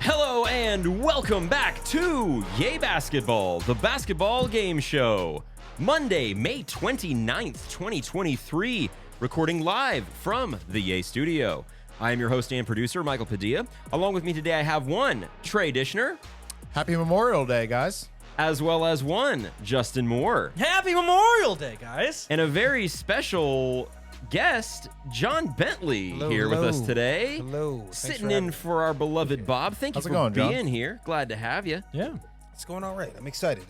Hello and welcome back to Yay Basketball, the basketball game show. Monday, May 29th, 2023, recording live from the Yay studio. I am your host and producer, Michael Padilla. Along with me today, I have one, Trey Dishner. Happy Memorial Day, guys. As well as one, Justin Moore. Happy Memorial Day, guys. And a very special guest, John Bentley, here with us today. Hello. Sitting in for our beloved Bob. Thank you for being here. Glad to have you. Yeah. It's going all right. I'm excited.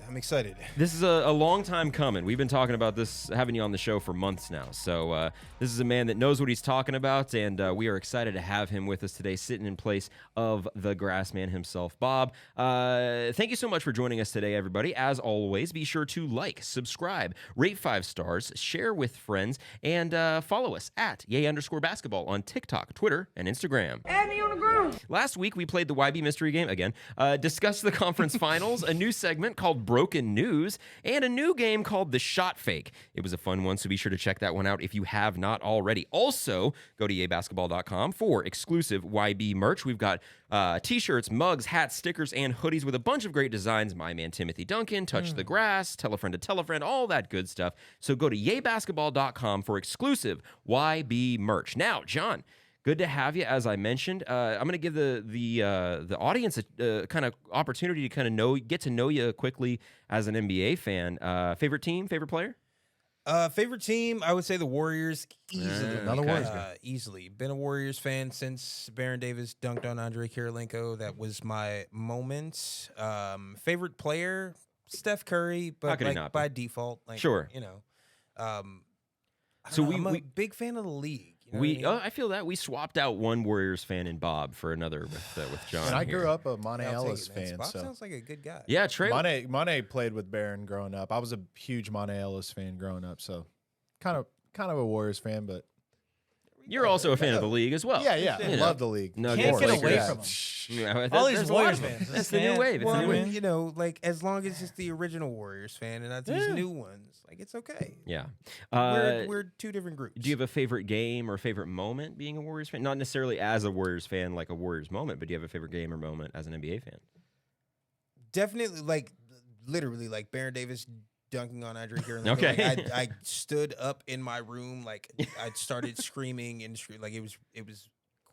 This is a long time coming. We've been talking about this, having you on the show for months now. So this is a man that knows what he's talking about, and we are excited to have him with us today, sitting in place of the grass man himself, Bob. Thank you so much for joining us today, everybody. As always, be sure to like, subscribe, rate 5 stars, share with friends, and follow us at Yay_basketball on TikTok, Twitter, and Instagram. Add me on the ground. Last week, we played the YB mystery game again, discussed the conference finals, a new segment called Broken News, and a new game called The Shot Fake. It was a fun one, so be sure to check that one out if you have not already. Also, go to yaybasketball.com for exclusive YB merch. We've got t-shirts, mugs, hats, stickers, and hoodies with a bunch of great designs. My man Timothy Duncan, Touch the Grass, Tell a Friend to Tell a Friend, all that good stuff. So go to yaybasketball.com for exclusive YB merch. Now, John, good to have you. As I mentioned, I'm going to give the audience a kind of opportunity to kind of get to know you quickly as an NBA fan. Favorite team, favorite player? Favorite team, I would say the Warriors. Easily. Another Warriors guy. Easily. Been a Warriors fan since Baron Davis dunked on Andre Kirilenko. That was my moment. Favorite player, Steph Curry, but like by default. Like, sure. You know. I'm a big fan of the league. You know I feel that we swapped out one Warriors fan in Bob for another with John. And I here. grew up a Monte Ellis fan. Bob So sounds like a good guy. Yeah, Trey. Monte played with Baron growing up. I was a huge Monte Ellis fan growing up, so kind of a Warriors fan, but You're also a fan of the league as well. yeah, You know. love the league. No, Can't get Lakers. away Yeah. from them. Yeah, All these there's a lot Warriors of them. fans. That's the new wave. It's Well, the I new mean, wave. you know, like as long as it's the original Warriors fan and not these new ones, like it's okay. Yeah. We're two different groups. Do you have a favorite game or favorite moment being a Warriors fan? Not necessarily as a Warriors fan, like a Warriors moment, but do you have a favorite game or moment as an NBA fan? Definitely, like literally, like Baron Davis dunking on Andre Kirilenko. Okay. Like, I stood up in my room, like I started screaming and like it was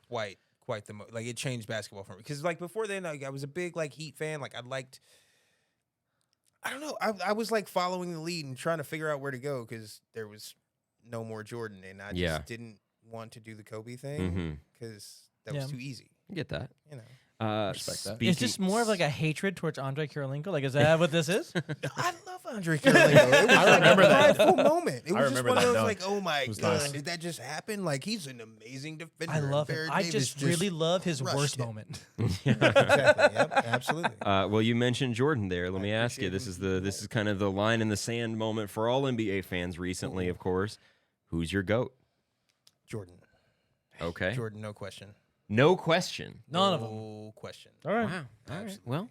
quite the like it changed basketball for me because like before then like, I was a big like Heat fan. Like I don't know, I was like following the lead and trying to figure out where to go because there was no more Jordan and I just didn't want to do the Kobe thing because that was too easy. I get that. You know. Respect that. Is this more of like a hatred towards Andre Kirilenko? Like, is that what this is? I love Andre Kirilenko. I remember that. Prideful moment. It was just remember one of that those dunk. like, oh my It was god, nice. did that just happen? Like he's an amazing defender. I love him. Baron I Davis just really love his crushed worst it. moment. Exactly. Yep. Absolutely. Well, you mentioned Jordan there. Let me ask you. appreciate This is kind of the line in the sand moment for all NBA fans recently, of course. Who's your GOAT? Jordan. Okay. Jordan, no question. No question. None of them. No question. All right. Wow. All right. Well,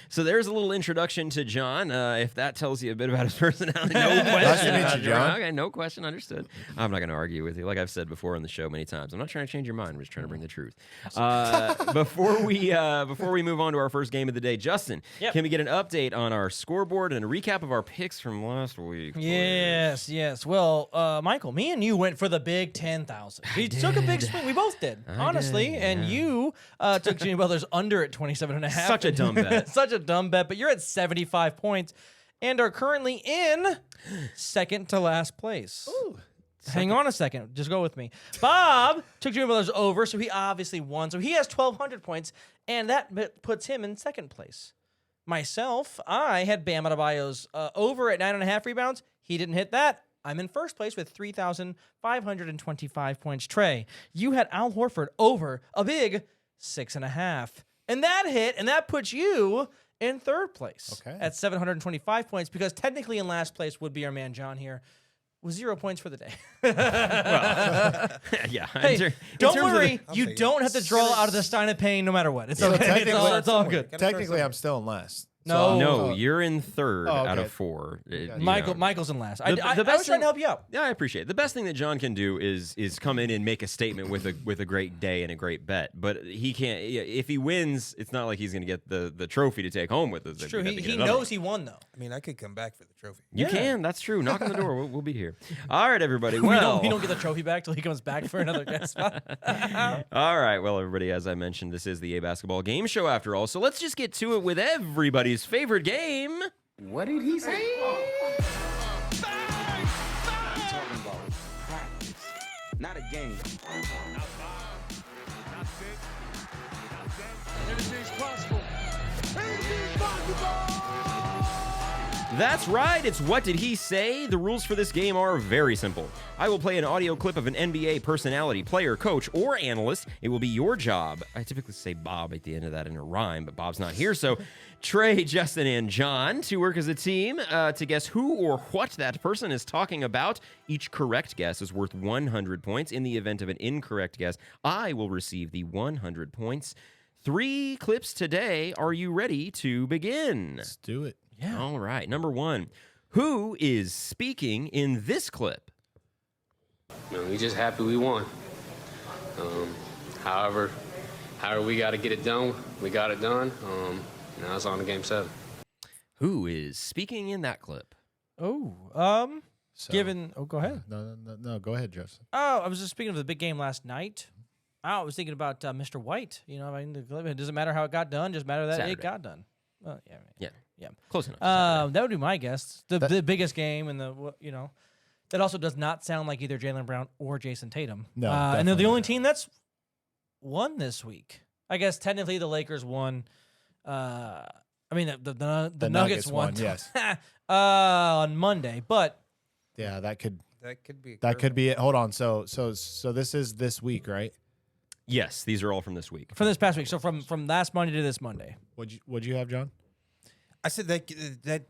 so there's a little introduction to John. If that tells you a bit about his personality, no question. Nice to meet you, John. Okay, no question. Understood. I'm not going to argue with you. Like I've said before on the show many times, I'm not trying to change your mind. I'm just trying to bring the truth. Before we move on to our first game of the day, Justin, can we get an update on our scoreboard and a recap of our picks from last week? Yes. Well, Michael, me and you went for the big 10,000. We took a big swing. We both did, honestly. And you took Jimmy Butler's under at 27.5. Such a dumb bet. Such a dumb bet, but you're at 75 points and are currently in second to last place. Ooh. Hang on a second. Just go with me. Bob took Jimmy Butler's over, so he obviously won. So he has 1,200 points, and that puts him in second place. Myself, I had Bam Adebayo's over at 9.5 rebounds. He didn't hit that. I'm in first place with 3,525 points. Trey, you had Al Horford over a big 6.5. And that hit, and that puts you in third place at 725 points because technically in last place would be our man John here with 0 points for the day. Yeah. Hey, don't worry. You don't have to draw out of the Stein of Pain no matter what. It's okay. It's all good. Technically, I'm still in last. No, you're in third Oh, out okay. of 4. Michael's in last. I The was best trying to thing- help you out. Yeah, I appreciate it. The best thing that John can do is come in and make a statement with a great day and a great bet. But he can't. If he wins, it's not like he's going to get the trophy to take home with us. It's true. He knows he won, though. I mean, I could come back for the trophy. You can. That's true. Knock on the door. We'll be here. All right, everybody. Well, we don't get the trophy back till he comes back for another guest spot. all right. Well, everybody, as I mentioned, this is the A Basketball Game Show after all. So let's just get to it with everybody's favorite game. What did he say? Talking about practice, not a game. Anything's possible. Anything's possible. That's right, it's What Did He Say? The rules for this game are very simple. I will play an audio clip of an NBA personality, player, coach, or analyst. It will be your job. I typically say Bob at the end of that in a rhyme, but Bob's not here, so Trey, Justin, and John to work as a team to guess who or what that person is talking about. Each correct guess is worth 100 points. In the event of an incorrect guess, I will receive the 100 points. 3 clips today. Are you ready to begin? Let's do it. Yeah. All right. Number 1. Who is speaking in this clip? We just happy we won. However we got to get it done, we got it done. Now it's on to Game 7. Who is speaking in that clip? Oh, go ahead. No, go ahead, Justin. Oh, I was just speaking of the big game last night. I was thinking about Mr. White. You know, I mean, it doesn't matter how it got done, just matter that Saturday. it got done. Well, yeah. Yeah. Close enough. That would be my guess. The biggest game, and that also does not sound like either Jaylen Brown or Jason Tatum. No, and they're the definitely only not. team that's won this week. I guess technically the Lakers won. I mean the Nuggets won. Yes. On Monday, but Yeah, that could be. be it. Hold on. So this is this week, right? Yes, these are all from this week. from this past week. So from last Monday to this Monday. What'd you have, John? I said that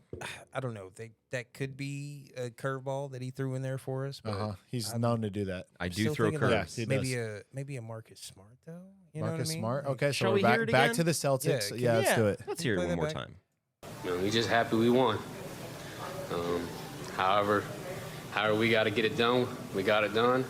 I don't know. That could be a curveball that he threw in there for us. But He's known to do that. I do still throw thinking like curves. he maybe a Marcus Smart though. You know Marcus what I mean? Smart. Like, Okay, so Shall we're we hear back it to again? the Celtics. Yeah, Let's do it. Let's hear it play one that more back? time. We just happy we won. However we got to get it done, we got it done.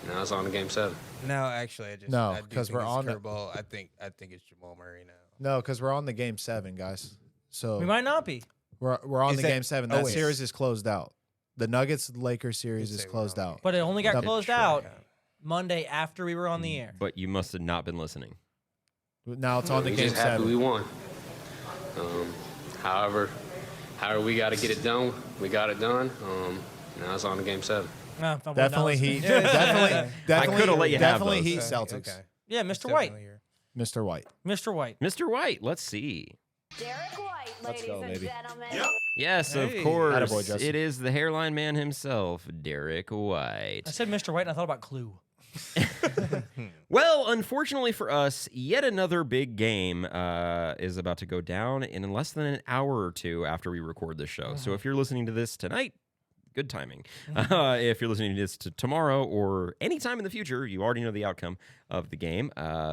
Now it's on to Game 7. No, actually, I No, do 'cause think we're it's on the- curveball. I think it's Jamal Murray now. No, because we're on the game 7, guys. So We might not be. we're on Is the that- game 7. oh, That wait. series is closed out. The Nuggets Lakers series Did is say we're closed on the out. But it only got Double closed check. out Monday after we were on the air. But you must have not been listening. Now it's on the We game just happy 7. we won. However we got to get it done, we got it done. Now it's on to Game 7. Definitely Heat. Yeah, Definitely. coulda let you have Definitely those. Heat Okay, Celtics. okay. Yeah, It's Mr. White. definitely here. Mr. White. Mr. White. Mr. White, let's see. Derek White, Let's ladies go, and baby. gentlemen. Yes, of Hey. course. Attaboy, Justin. It is the hairline man himself, Derek White. I said Mr. White and I thought about Clue. Well, unfortunately for us, yet another big game is about to go down in less than an hour or two after we record this show. So if you're listening to this tonight, good timing. If you're listening to this tomorrow or any time in the future, you already know the outcome of the game.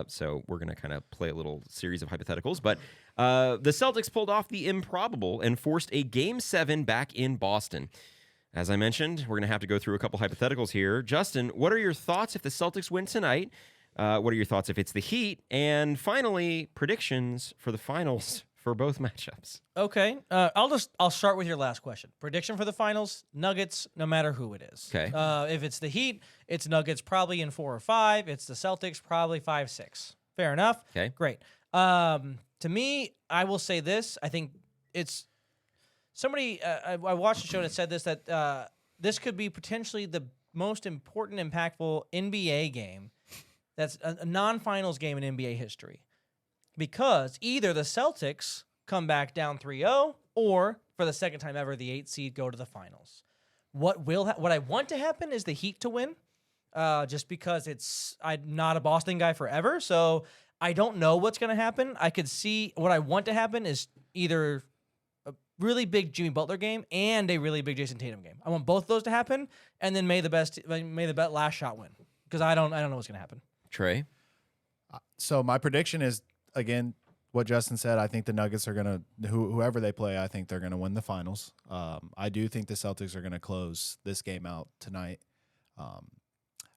So we're going to kind of play a little series of hypotheticals. But the Celtics pulled off the improbable and forced a Game 7 back in Boston. As I mentioned, we're going to have to go through a couple hypotheticals here. Justin, what are your thoughts if the Celtics win tonight? What are your thoughts if it's the Heat? And finally, predictions for the finals for both matchups. Okay. I'll start with your last question. Prediction for the finals, Nuggets, no matter who it is. Okay. If it's the Heat, it's Nuggets probably in 4 or 5. It's the Celtics probably 5, 6. Fair enough. Okay. Great. To me, I will say this. I think it's somebody, I watched a show that said this, that this could be potentially the most important, impactful NBA game that's a non-finals game in NBA history. Because either the Celtics come back down 3-0, or for the second time ever, the 8th seed go to the finals. What I want to happen is the Heat to win, just because I'm not a Boston guy forever, so I don't know what's going to happen. I could see what I want to happen is either a really big Jimmy Butler game and a really big Jason Tatum game. I want both those to happen, and then may the last shot win, because I don't know what's going to happen. Trey? So my prediction is, again, what Justin said. I think the Nuggets are gonna whoever they play. I think they're gonna win the finals. I do think the Celtics are gonna close this game out tonight.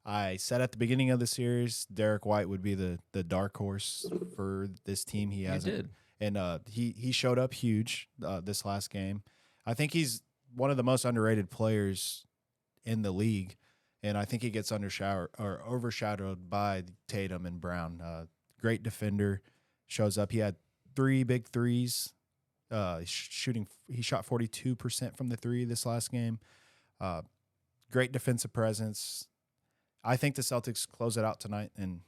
I said at the beginning of the series, Derek White would be the dark horse for this team. He hasn't, and he showed up huge this last game. I think he's one of the most underrated players in the league, and I think he gets overshadowed by Tatum and Brown. Great defender, shows up. He had 3 big threes. He shot 42% from the three this last game. Great defensive presence. I think the Celtics close it out tonight, and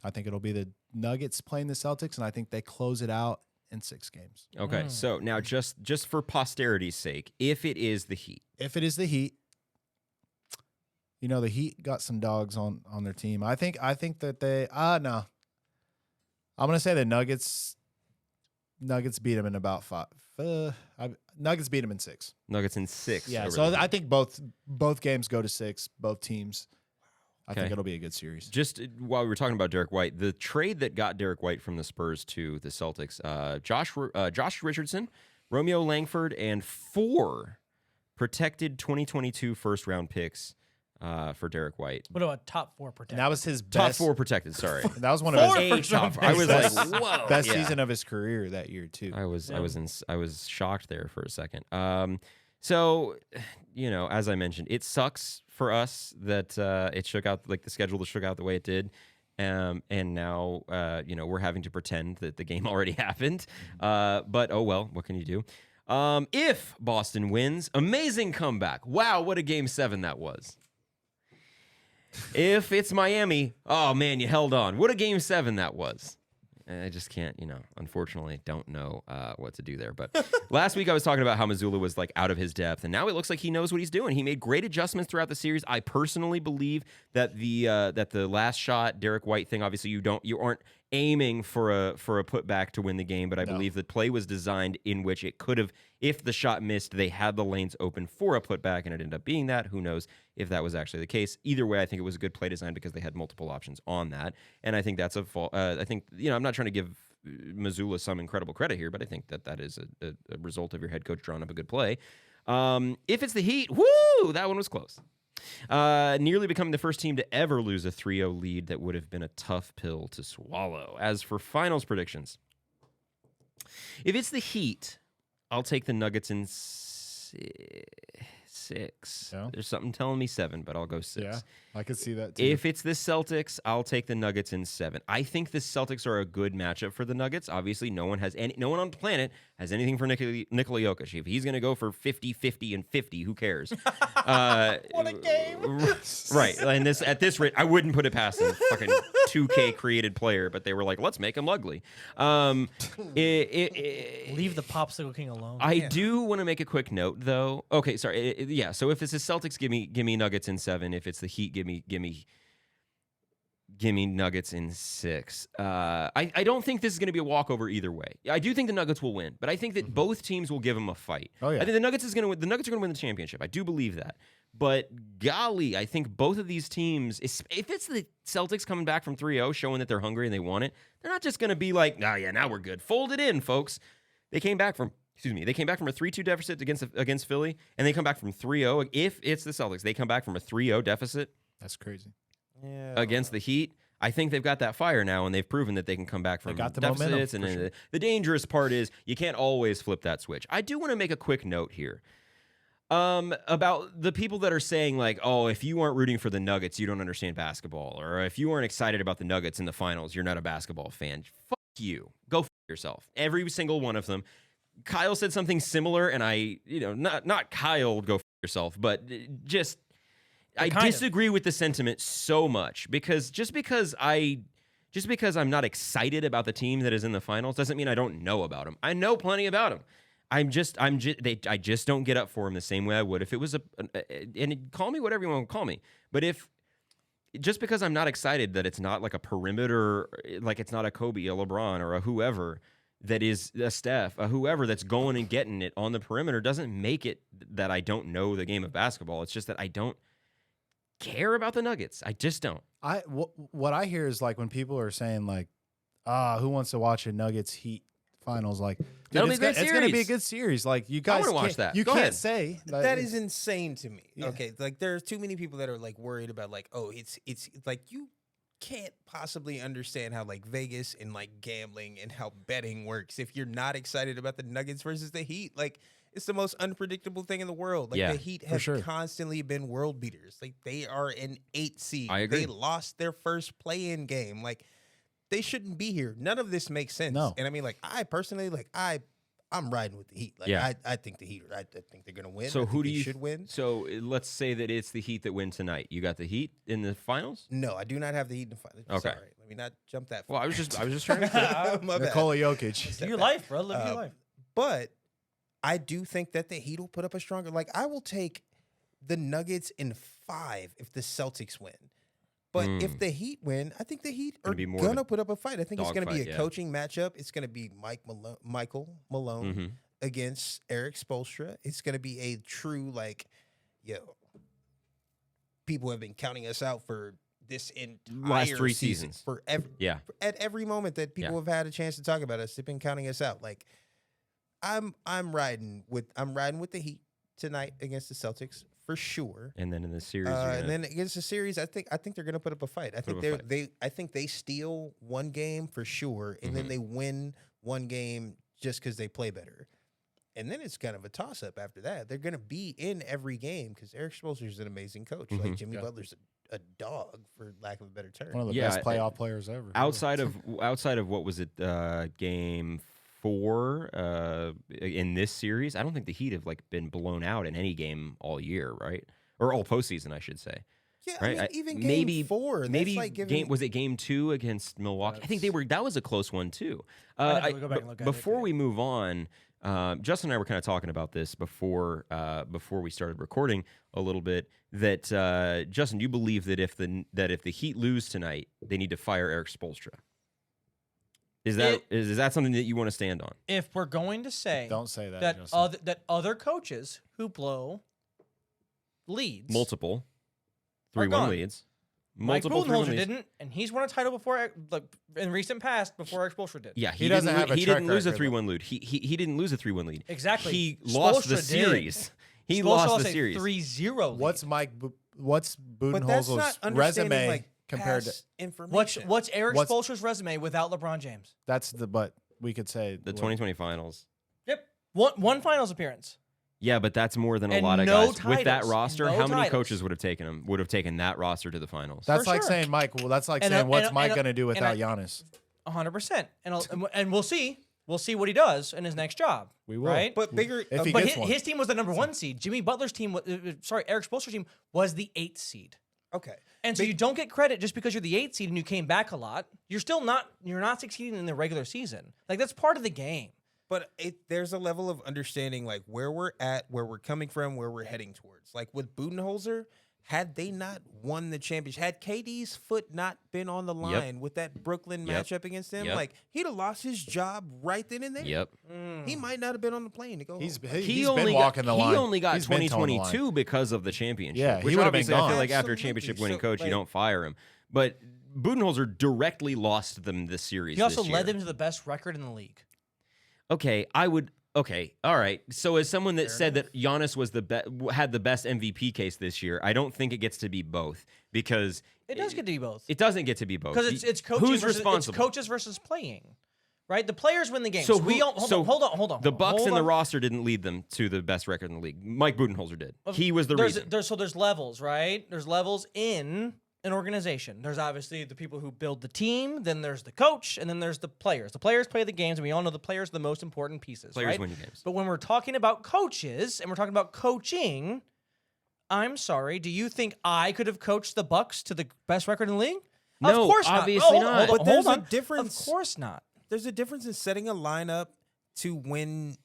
I think it'll be the Nuggets playing the Celtics, and I think they close it out in 6 games. Okay, so now just for posterity's sake, if it is the Heat. If it is the Heat, the Heat got some dogs on their team. I think that they no. I'm gonna say the Nuggets beat them in about 5. Nuggets beat them in 6. Nuggets in 6. Yeah, so I think both games go to 6. Both teams. I think it'll be a good series. Just while we were talking about Derek White, the trade that got Derek White from the Spurs to the Celtics, Josh Richardson, Romeo Langford, and 4 protected 2022 first-round picks for Derek White. What about top 4 protected? And that was his Top best. 4 protected, sorry. That was one of his top. I was like, whoa. best season of his career that year too. I was shocked there for a second. So, as I mentioned, it sucks for us that it shook out, like the schedule shook out the way it did. And now, we're having to pretend that the game already happened. But, oh well, what can you do? If Boston wins, amazing comeback. Wow, what a Game 7 that was. If it's Miami, oh man, you held on. What a Game 7 that was. I just can't, unfortunately don't know what to do there. But last week I was talking about how Mazzulla was like out of his depth, and now it looks like he knows what he's doing. He made great adjustments throughout the series. I personally believe that the last shot Derek White thing, obviously you aren't aiming for a putback to win the game, but I believe the play was designed in which it could have, if the shot missed, they had the lanes open for a putback, and it ended up being that. Who knows if that was actually the case? Either way, I think it was a good play design because they had multiple options on that, and I think that's a fault. I think I'm not trying to give Mazzulla some incredible credit here, but I think that is a result of your head coach drawing up a good play. If it's the Heat, woo, that one was close. Nearly becoming the first team to ever lose a 3-0 lead that would have been a tough pill to swallow. As for finals predictions, if it's the Heat, I'll take the Nuggets in 6. Yeah. There's something telling me 7, but I'll go 6. Yeah, I could see that too. If it's the Celtics, I'll take the Nuggets in 7. I think the Celtics are a good matchup for the Nuggets. Obviously, no one on the planet has anything for Nikola Jokic. If he's going to go for 50, 50, and 50, who cares? What a game! Right. And at this rate, I wouldn't put it past a fucking 2K created player, but they were like, let's make him ugly. Leave the Popsicle King alone. I do want to make a quick note, though. Okay, sorry. Yeah, so if it's the Celtics, give me Nuggets in 7. If it's the Heat, give me Nuggets in 6. I don't think this is going to be a walkover either way. I do think the Nuggets will win, but I think that both teams will give them a fight. Oh, yeah. I think the Nuggets are going to win the championship. I do believe that. But golly, I think both of these teams, if it's the Celtics coming back from 3-0, showing that they're hungry and they want it, they're not just going to be like, oh yeah, now we're good. Fold it in, folks. They came back from a 3-2 deficit against Philly, and they come back from 3-0. If it's the Celtics, they come back from a 3-0 deficit. That's crazy. Yeah. Against the Heat. I think they've got that fire now, and they've proven that they can come back from deficits. And sure. The dangerous part is you can't always flip that switch. I do want to make a quick note here about the people that are saying, like, oh, if you aren't rooting for the Nuggets, you don't understand basketball. Or if you aren't excited about the Nuggets in the finals, you're not a basketball fan. Fuck you. Go f yourself. Every single one of them. Kyle said something similar, and not Kyle, go f yourself, but just... I disagree with the sentiment so much because just because I'm not excited about the team that is in the finals doesn't mean I don't know about them. I know plenty about them. I just don't get up for them the same way I would if it was and call me whatever you want to call me. But just because I'm not excited that it's not like a perimeter, like it's not a Kobe, a LeBron, or a whoever that is a Steph, a whoever that's going and getting it on the perimeter doesn't make it that I don't know the game of basketball. It's just that I don't care about the Nuggets. I just don't. What I hear is like when people are saying like, who wants to watch a Nuggets Heat finals. Like, dude, That'll be a great it's going to be a series. good series. Like, you guys wanna watch can't- that. You Go can't ahead. say That is insane to me. Yeah. Okay, like there's too many people that are like worried about like, oh, it's like you can't possibly understand how like Vegas and like gambling and how betting works if you're not excited about the Nuggets versus the Heat. Like, it's the most unpredictable thing in the world. Like Yeah, the Heat have sure. constantly been world beaters. Like they are an 8 seed. I agree. They lost their first play-in game. Like they shouldn't be here. None of this makes sense. No. And I mean, like I personally, like I'm riding with the Heat. Like Yeah. I think the Heat. I think they're gonna win. So I who think do they you should win? So let's say that it's the Heat that win tonight. You got the Heat in the finals? No, I do not have the Heat in the final. Okay. Sorry, let me not jump that. Well, far. I was just trying to. My bad. Nikola Jokic. Do your life, bro. Live your life. But I do think that the Heat will put up a stronger. Like I will take the Nuggets in 5 if the Celtics win. But if the Heat win, I think the Heat are Gonna be more of gonna a put up a fight. I think it's gonna be dogfight, a yeah. coaching matchup. It's gonna be Michael Malone Mhm. against Erik Spoelstra. It's gonna be a true like, yo. People have been counting us out for this entire Last 3 season, seasons. forever. Yeah. At every moment that people Yeah. have had a chance to talk about us, they've been counting us out. Like I'm riding with the Heat tonight against the Celtics for sure. And then in the series, And then against the series, I think they're gonna put up a fight. I think up a fight. I think they steal one game for sure, and Mm-hmm. then they win one game just because they play better. And then it's kind of a toss up after that. They're gonna be in every game because Erik Spoelstra is an amazing coach. Mm-hmm. Like Jimmy Butler's a dog, for lack of a better term. One of the Yeah, best playoff players ever. outside of what was it, game 4 in this series, I don't think the Heat have like been blown out in any game all year, right? Or all postseason, I should say. Yeah, Right? I mean, even game maybe 4, that's maybe like giving, was it game 2 against Milwaukee? I think that was a close one too. I'd have to go back and look at it, Before yeah. we move on, Justin and I were kind of talking about this before we started recording a little bit. That Justin, you believe that if the Heat lose tonight, they need to fire Erik Spoelstra. Is that something that you want to stand on? If we're going to say Don't say that. that Justin. other coaches who blow leads, Multiple Are 3-1 gone. leads. Mike Multiple 3-1 Budenholzer leads. didn't, and he's won a title before, like in recent past, before Erik Spoelstra did. Yeah, He doesn't have a He track didn't lose a record, 3-1 lead. He didn't lose a 3-1 lead. Exactly. He lost the Spoelstra did. series. He Spoelstra lost lost the a series. 3-0 lead. What's but that's not Budenholzer's understanding resume like compared to? past information. What's Erik What's- Spoelstra's resume without LeBron James? That's the but we could say The 2020 finals. Yep, one finals appearance. Yeah, but that's more than a And lot of no guys. With that titles. roster, No how many titles. coaches would have taken that roster to the finals? That's For like sure. saying Mike. Well, that's like And, saying what's and, Mike and, going to do and without Giannis? 100%. And we'll see. We'll see what he does in his next job. We will. Right? But bigger, If he But gets one. his team was the number 1 seed. Jimmy Butler's team, Erik Spoelstra's team was the 8th seed. okay. And so you don't get credit just because you're the 8th seed and you came back a lot. You're not succeeding in the regular season. Like that's part of the game. But there's a level of understanding like where we're at, where we're coming from, where we're heading towards. Like with Budenholzer, had they not won the championship, had KD's foot not been on the line with that Brooklyn Yep. matchup against them, Yep. like he'd have lost his job right then and there. Yep. He might not have been on the plane to go He's home. he's been walking the line. He only got He's been towing the line. 2022 because of the championship. Yeah, he which would've been obviously I feel gone. like after a Absolutely. championship winning So, coach, you like- don't fire him. But Budenholzer directly lost them this series. He also this year. led them to the best record in the league. Okay, all right. So as someone that said that Giannis was had the best MVP case this year, I don't think it gets to be both because It does get to be both. it doesn't get to be both. Because it's coaching Who's versus, responsible? It's coaches versus playing. Right? The players win the game. So we who- don't hold on. The Bucks hold and the on. roster didn't lead them to the best record in the league. Mike Budenholzer did. He was the reason. There's levels, right? There's levels in an organization. There's obviously the people who build the team, then there's the coach, and then there's the players. The players play the games, and we all know the players are the most important pieces. Players right? win the games. But when we're talking about coaches and we're talking about coaching, I'm sorry, do you think I could have coached the Bucks to the best record in the league? No, of course obviously not. not. Hold But there's on. a difference. Of course not. There's a difference in setting a lineup to win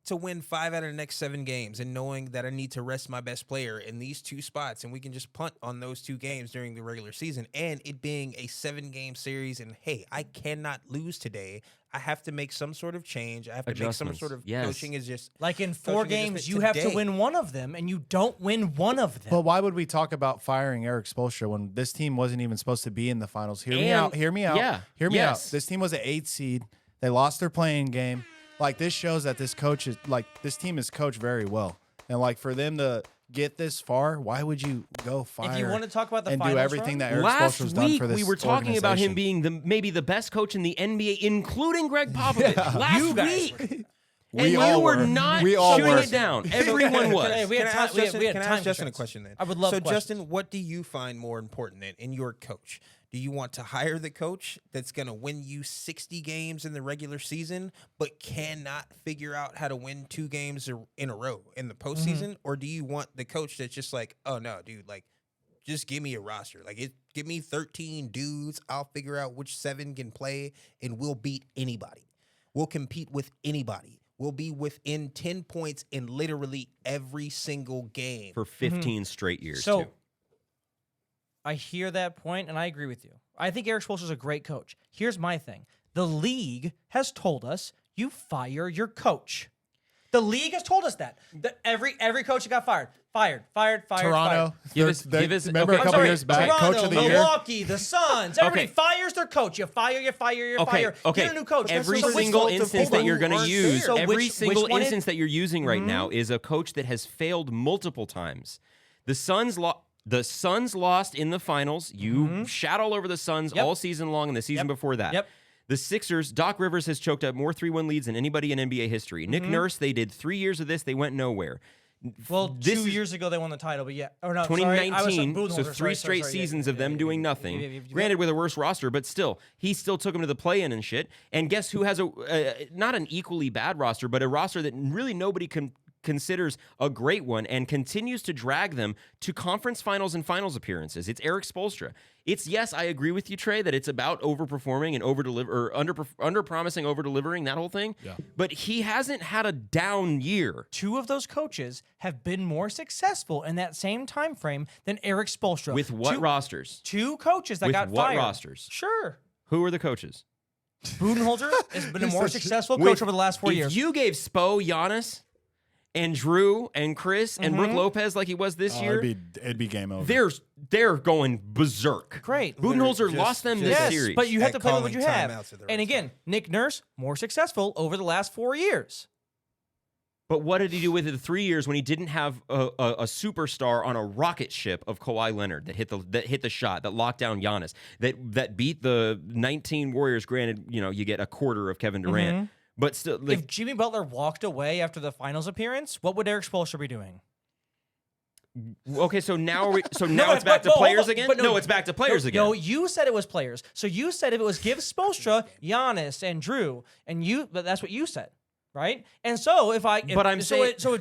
5 out of the next 7 games and knowing that I need to rest my best player in these 2 spots and we can just punt on those 2 games during the regular season and it being a 7-game series and hey, I cannot lose today. I have to make some sort of change. I have to make some Adjustments. sort of Yes. coaching is just Like in 4 coaching games, adjustment you have to today. win one of them, and you don't win one of them. But why would we talk about firing Erik Spoelstra when this team wasn't even supposed to be in the finals? Hear me And- out. Hear me out. yeah, Hear me yes. out. This team was an 8 seed. They lost their playing game. Like, this shows that this team is coached very well. And, like, for them to get this far, why would you go fire If you want to talk about the and do finals everything run, that Erik Last Spoelstra's done week, for this we were talking about him organization? being maybe the best coach in the NBA, including Greg Popovich. Last You guys week. We And you all were were. not We all shooting were. it down. Everyone was. Hey, we had Can I time. ask We had Justin, can I time ask Justin a constraints. question then? I would love So, questions. Justin, what do you find more important then in your coach? Do you want to hire the coach that's going to win you 60 games in the regular season, but cannot figure out how to win 2 games in a row in the postseason? Or do you want the coach that's just like, oh, no, dude, like, just give me a roster. Like, give me 13 dudes. I'll figure out which 7 can play, and we'll beat anybody. We'll compete with anybody. We'll be within 10 points in literally every single game. For 15 straight years, So, too. I hear that point, and I agree with you. I think Erik Spoelstra is a great coach. Here's my thing. The league has told us you fire your coach. The league has told us that. Every coach that got fired. Toronto. Give us- remember okay. a couple years back, Toronto, coach of the year. Milwaukee, the Suns. Everybody Okay. fires their coach. You fire. Okay. Get a new coach. Every So which single fault- instance that you're going to Hold on. use, So every which single one is- instance that you're using right now is a coach that has failed multiple times. The Suns lost in the finals. You shat all over the Suns Yep. all season long and the season before that. Yep. The Sixers, Doc Rivers has choked up more 3-1 leads than anybody in NBA history. Nick Nurse, they did 3 years of this. They went nowhere. Well, This 2 is- years ago they won the title, but yeah. Or no, 2019, sorry, so 3 straight seasons of them doing nothing. Granted, with a worse roster, but still, he still took them to the play-in and shit. And guess who has not an equally bad roster, but a roster that really nobody considers a great one and continues to drag them to conference finals and finals appearances. It's Erik Spoelstra. Yes, I agree with you, Trey, that it's about overperforming and under promising, over delivering, that whole thing. Yeah. But he hasn't had a down year. 2 of those coaches have been more successful in that same time frame than Erik Spoelstra. With what rosters? 2 coaches that With got what fired. rosters? Sure. Who are the coaches? Budenholzer has been a more successful coach over the last 4 years. If you gave Spo, Giannis, and Drew and Chris and Brook Lopez like he was this year, It'd be game over. they're going berserk. Great. Budenholzer Just- lost them this Yes, series. but you have At to play with what calling you have. timeouts at the And right again, Nick Nurse, more successful over the last 4 years. But what did he do with it the 3 years when he didn't have a superstar on a rocket ship of Kawhi Leonard that hit the shot, that locked down Giannis, that beat the 19 Warriors? Granted, you get a quarter of Kevin Durant, but still, like, If Jimmy Butler walked away after the finals appearance, what would Erik Spoelstra be doing? okay, so now it's but- back to but hold players on, again. but No, it's back to players again. No, you said it was players. So you said if it was give Spoelstra, Giannis, and Drew, but that's what you said, right? And so if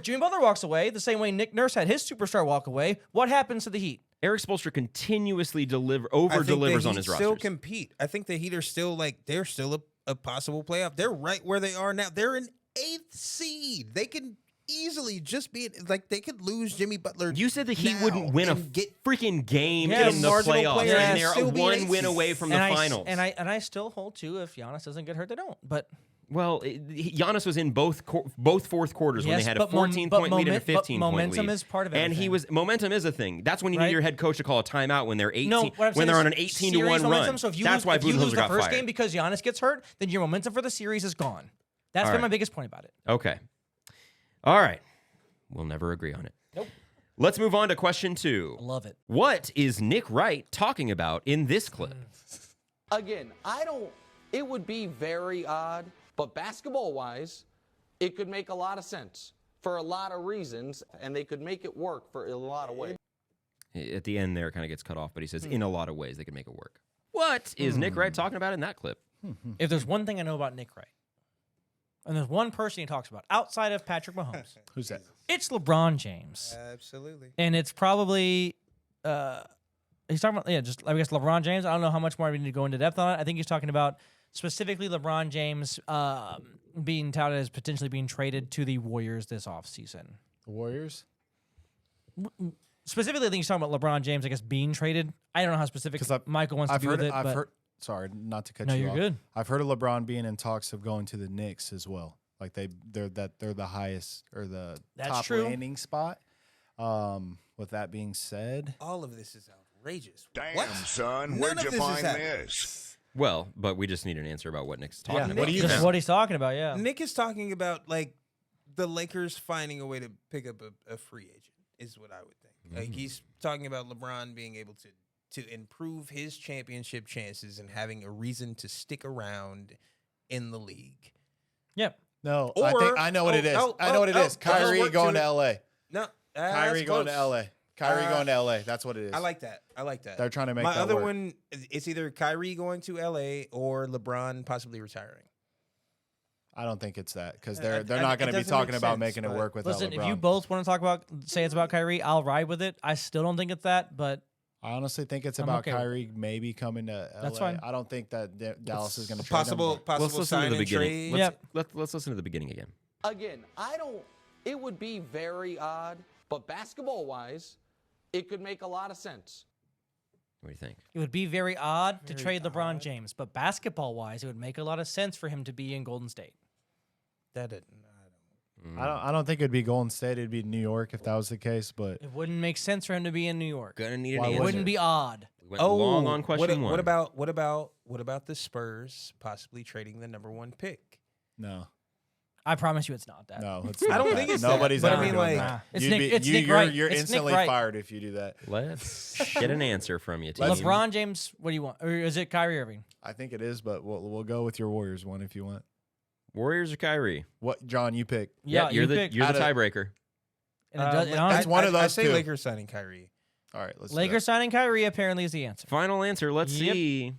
Jimmy Butler walks away the same way Nick Nurse had his superstar walk away, what happens to the Heat? Erik Spoelstra continuously over I think delivers the on Heat his still rosters. compete. I think the Heat are still they're still a possible playoff. They're right where they are now. They're an 8th seed. They can easily just be they could lose Jimmy Butler. You said the Heat now wouldn't win a and get freaking game Yeah, in the marginal playoffs, player and and they're still be one an win eighth away from and the I, finals. And I still hold to if Giannis doesn't get hurt, they don't. But Well, Giannis was in both fourth quarters when they Yes, had a but 14-point lead and a 15-point momentum lead. is part of And momentum is a thing. That's when you need Right? your head coach to call a timeout when they're 18, no, what I'm when saying they're is on an 18-1 series momentum, run. So if you That's why if you lose Budenholzer the got first fired. game because Giannis gets hurt, then your momentum for the series is gone. That's All been my right. biggest point about it. Okay. All right. We'll never agree on it. Nope. Let's move on to question 2. Love it. What is Nick Wright talking about in this clip? Again, it would be very odd, but basketball-wise, it could make a lot of sense for a lot of reasons, and they could make it work for a lot of ways. At the end there, it kind of gets cut off, but he says, in a lot of ways, they can make it work. What is Nick Wright talking about in that clip? If there's one thing I know about Nick Wright, and there's one person he talks about outside of Patrick Mahomes, Who's that? it's LeBron James. absolutely. And it's probably he's talking about just I guess LeBron James. I don't know how much more we need to go into depth on it. I think he's talking about specifically LeBron James being touted as potentially being traded to the Warriors this offseason. The Warriors? Specifically, I think he's talking about LeBron James, I guess, being traded. I don't know how specific Michael wants to be with it. I've but heard. Sorry, not to cut No, you you're off. good. I've heard of LeBron being in talks of going to the Knicks as well. Like they're the highest or the That's top true. landing spot. With that being said, All of this is outrageous. Damn, What? son, None where'd of you this is find happening. this? Well, but we just need an answer about what Nick's talking Yeah, about. what do you Just think? what he's talking about, yeah. Nick is talking about like the Lakers finding a way to pick up a free agent is what I would think. Like he's talking about LeBron being able to improve his championship chances and having a reason to stick around in the league. Yep. No, Or- I know what it is. oh, I know what it is. does Kyrie work going too. to LA. No, Kyrie that's going to close. LA. Kyrie going to LA. That's what it is. I like that. I like that. They're trying to make My that other work. one, it's either Kyrie going to LA or LeBron possibly retiring. I don't think it's that because I- they're I- not it going to be doesn't talking make about sense, making it but- work without Listen, LeBron. if you both want to talk about, say it's about Kyrie, I'll ride with it. I still don't think it's that, but I honestly think it's I'm about okay with Kyrie maybe coming to LA. That's fine. I don't think that Dallas is going to Possible Let's listen to sign the and beginning. trade. Yep. Let's listen to the beginning again. Again, it would be very odd, but basketball-wise, it could make a lot of sense. What do you think? it would be very odd to trade LeBron James. But basketball-wise, it would make a lot of sense for him to be in Golden State. That didn't. I don't think it'd be Golden State. It'd be New York if that was the case. But It wouldn't make sense for him to be in New York. Gonna need an Why It answer. wouldn't be odd. We went long on question one. What about the Spurs possibly trading the #1 pick? no, I promise you, it's not that. no, it's I not don't that. think it's that, Nobody's but I ever mean, doing like- that. Nah. It's You'd Nick- be- it's Nick Wright. You're It's Nick instantly Wright. fired if you do that. Let's get an answer from you, team. LeBron James, what do you want? Or is it Kyrie Irving? I think it is, but we'll go with your Warriors one if you want. Warriors or Kyrie? What, John? You pick. Yeah, you're you the pick. Out of- tiebreaker. And it does, it honestly- That's one of I those say two. Lakers signing Kyrie. All right, let's do Lakers it. signing Kyrie apparently is the answer. Final answer. Let's Yep. see.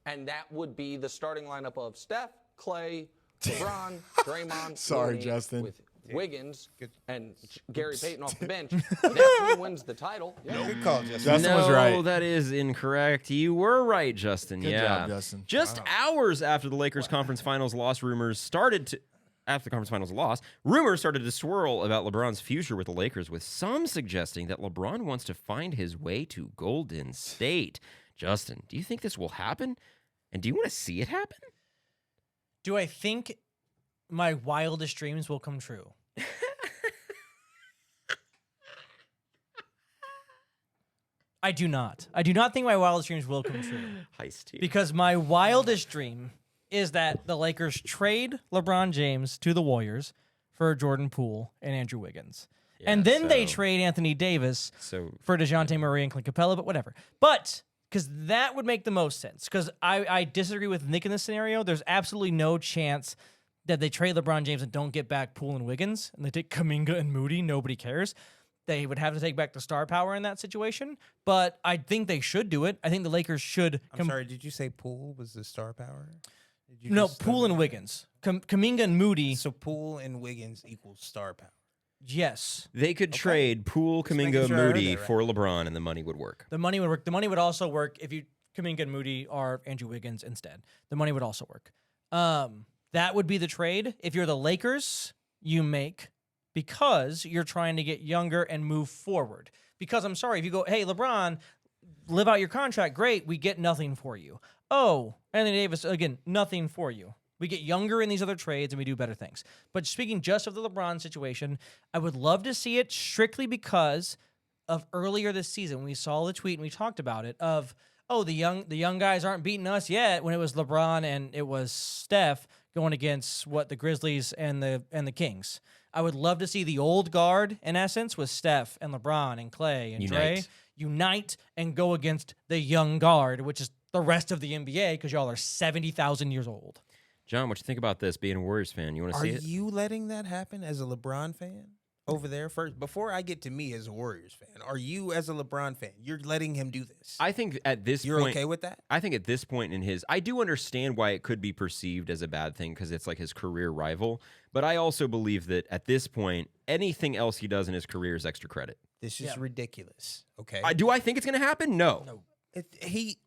And that would be the starting lineup of Steph, Clay, LeBron, Draymond, Sorry, Looney, Justin. with Wiggins and Gary Payton off the bench. Oh, Definitely wins the title. Yeah. Good call, Justin. Justin no, was right. that is incorrect. You were right, Justin. Good yeah. job, Justin. Just hours after the Lakers conference finals loss, rumors started to swirl about LeBron's future with the Lakers, with some suggesting that LeBron wants to find his way to Golden State. Justin, do you think this will happen? And do you want to see it happen? Do I think my wildest dreams will come true? I do not. I do not think my wildest dreams will come true. Heist team. Because my wildest dream is that the Lakers trade LeBron James to the Warriors for Jordan Poole and Andrew Wiggins. And then they trade Anthony Davis for DeJounte Murray and Clint Capella, but whatever. But because that would make the most sense. Because I disagree with Nick in this scenario. There's absolutely no chance that they trade LeBron James and don't get back Poole and Wiggins, and they take Kuminga and Moody. Nobody cares. They would have to take back the star power in that situation. But I think they should do it. I think the Lakers should. I'm sorry, did you say Poole was the star power? Did you No, just- Poole and Wiggins. Kuminga and Moody. So Poole and Wiggins equals star power. Yes. They could trade Poole, making Kuminga, sure I heard Moody that right. for LeBron, and the money would work. The money would work. The money would also work if you Kuminga and Moody are Andrew Wiggins instead. The money would also work. That would be the trade. If you're the Lakers, you make because you're trying to get younger and move forward. Because I'm sorry, if you go, hey, LeBron, live out your contract, great, we get nothing for you. Oh, Anthony Davis, again, nothing for you. We get younger in these other trades and we do better things. But speaking just of the LeBron situation, I would love to see it strictly because of earlier this season. We saw the tweet and we talked about it of, oh, the young guys aren't beating us yet, when it was LeBron and it was Steph going against the Grizzlies and the Kings. I would love to see the old guard, in essence, with Steph and LeBron and Clay and Dre unite and go against the young guard, which is the rest of the NBA, because y'all are 70,000 years old. John, what you think about this? Being a Warriors fan, you want to Are see it? you letting that happen as a LeBron fan over there first? Before I get to me as a Warriors fan, are you as a LeBron fan? You're letting him do this. I think at this You're point, okay with that? I think at this point in his, I do understand why it could be perceived as a bad thing because it's like his career rival. But I also believe that at this point, anything else he does in his career is extra credit. This is ridiculous. Okay. Do I think it's going to happen? No.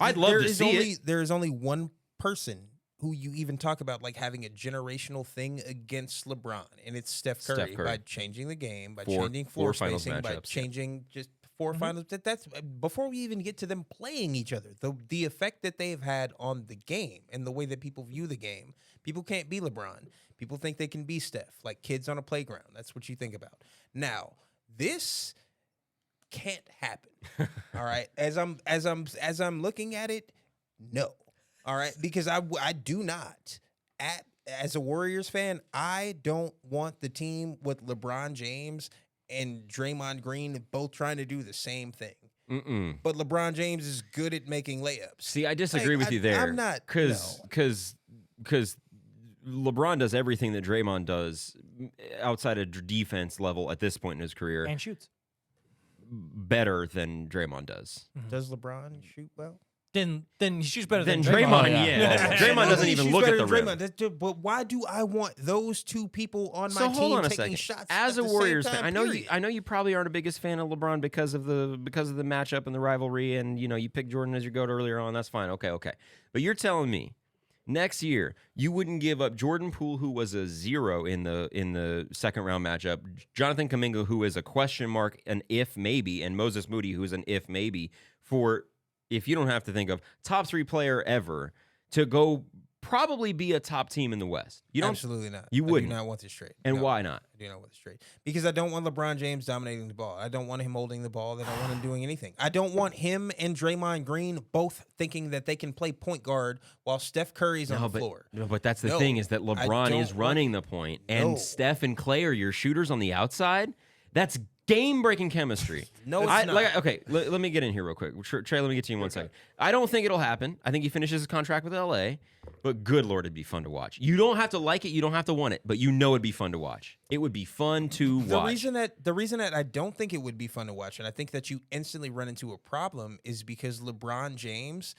I'd love there to is see only, it. There is only one person who you even talk about like having a generational thing against LeBron, and it's Steph Curry, Curry. by changing the game, by Four changing floor finals spacing, by matchups, yeah. changing just 4 finals. That's before we even get to them playing each other. The effect that they've had on the game and the way that people view the game. People can't be LeBron. People think they can be Steph, like kids on a playground. That's what you think about. Now, this can't happen. All right. As I'm looking at it, no. All right, because I do not. As a Warriors fan, I don't want the team with LeBron James and Draymond Green both trying to do the same thing. But LeBron James is good at making layups. See, I disagree with you there. I'm not because LeBron does everything that Draymond does outside of defense level at this point in his career And shoots. better than Draymond does. Does LeBron shoot well? Then he shoots better Then than Draymond, Draymond. yeah. Draymond doesn't even look at the rim. But why do I want those two people on So my hold team on a taking second. shots? As at a the Warriors same fan, time, I know you probably aren't a biggest fan of LeBron because of the matchup and the rivalry, and you picked Jordan as your GOAT earlier on. That's fine. Okay. But you're telling me next year you wouldn't give up Jordan Poole, who was a 0 in the second round matchup, Jonathan Kuminga, who is a question mark, an if maybe, and Moses Moody, who is an if maybe, for, if you don't have to think of, top 3 player ever to go probably be a top team in the West. You don't. Absolutely not. You wouldn't. I do not want this trade. And No, why not? I do not want this trade. Because I don't want LeBron James dominating the ball. I don't want him holding the ball. I don't want him doing anything. I don't want him and Draymond Green both thinking that they can play point guard while Steph Curry's on the floor. No, but that's the No, thing, is that I LeBron don't is running the point, and No. Steph and Clay are your shooters on the outside. That's game-breaking chemistry. No, it's not. Okay, let me get in here real quick. Trey, let me get to you in 1 second. I don't think it'll happen. I think he finishes his contract with LA, but good Lord, it'd be fun to watch. You don't have to like it. You don't have to want it, but it'd be fun to watch. It would be fun to watch. The reason that I don't think it would be fun to watch, and I think that you instantly run into a problem, is because LeBron James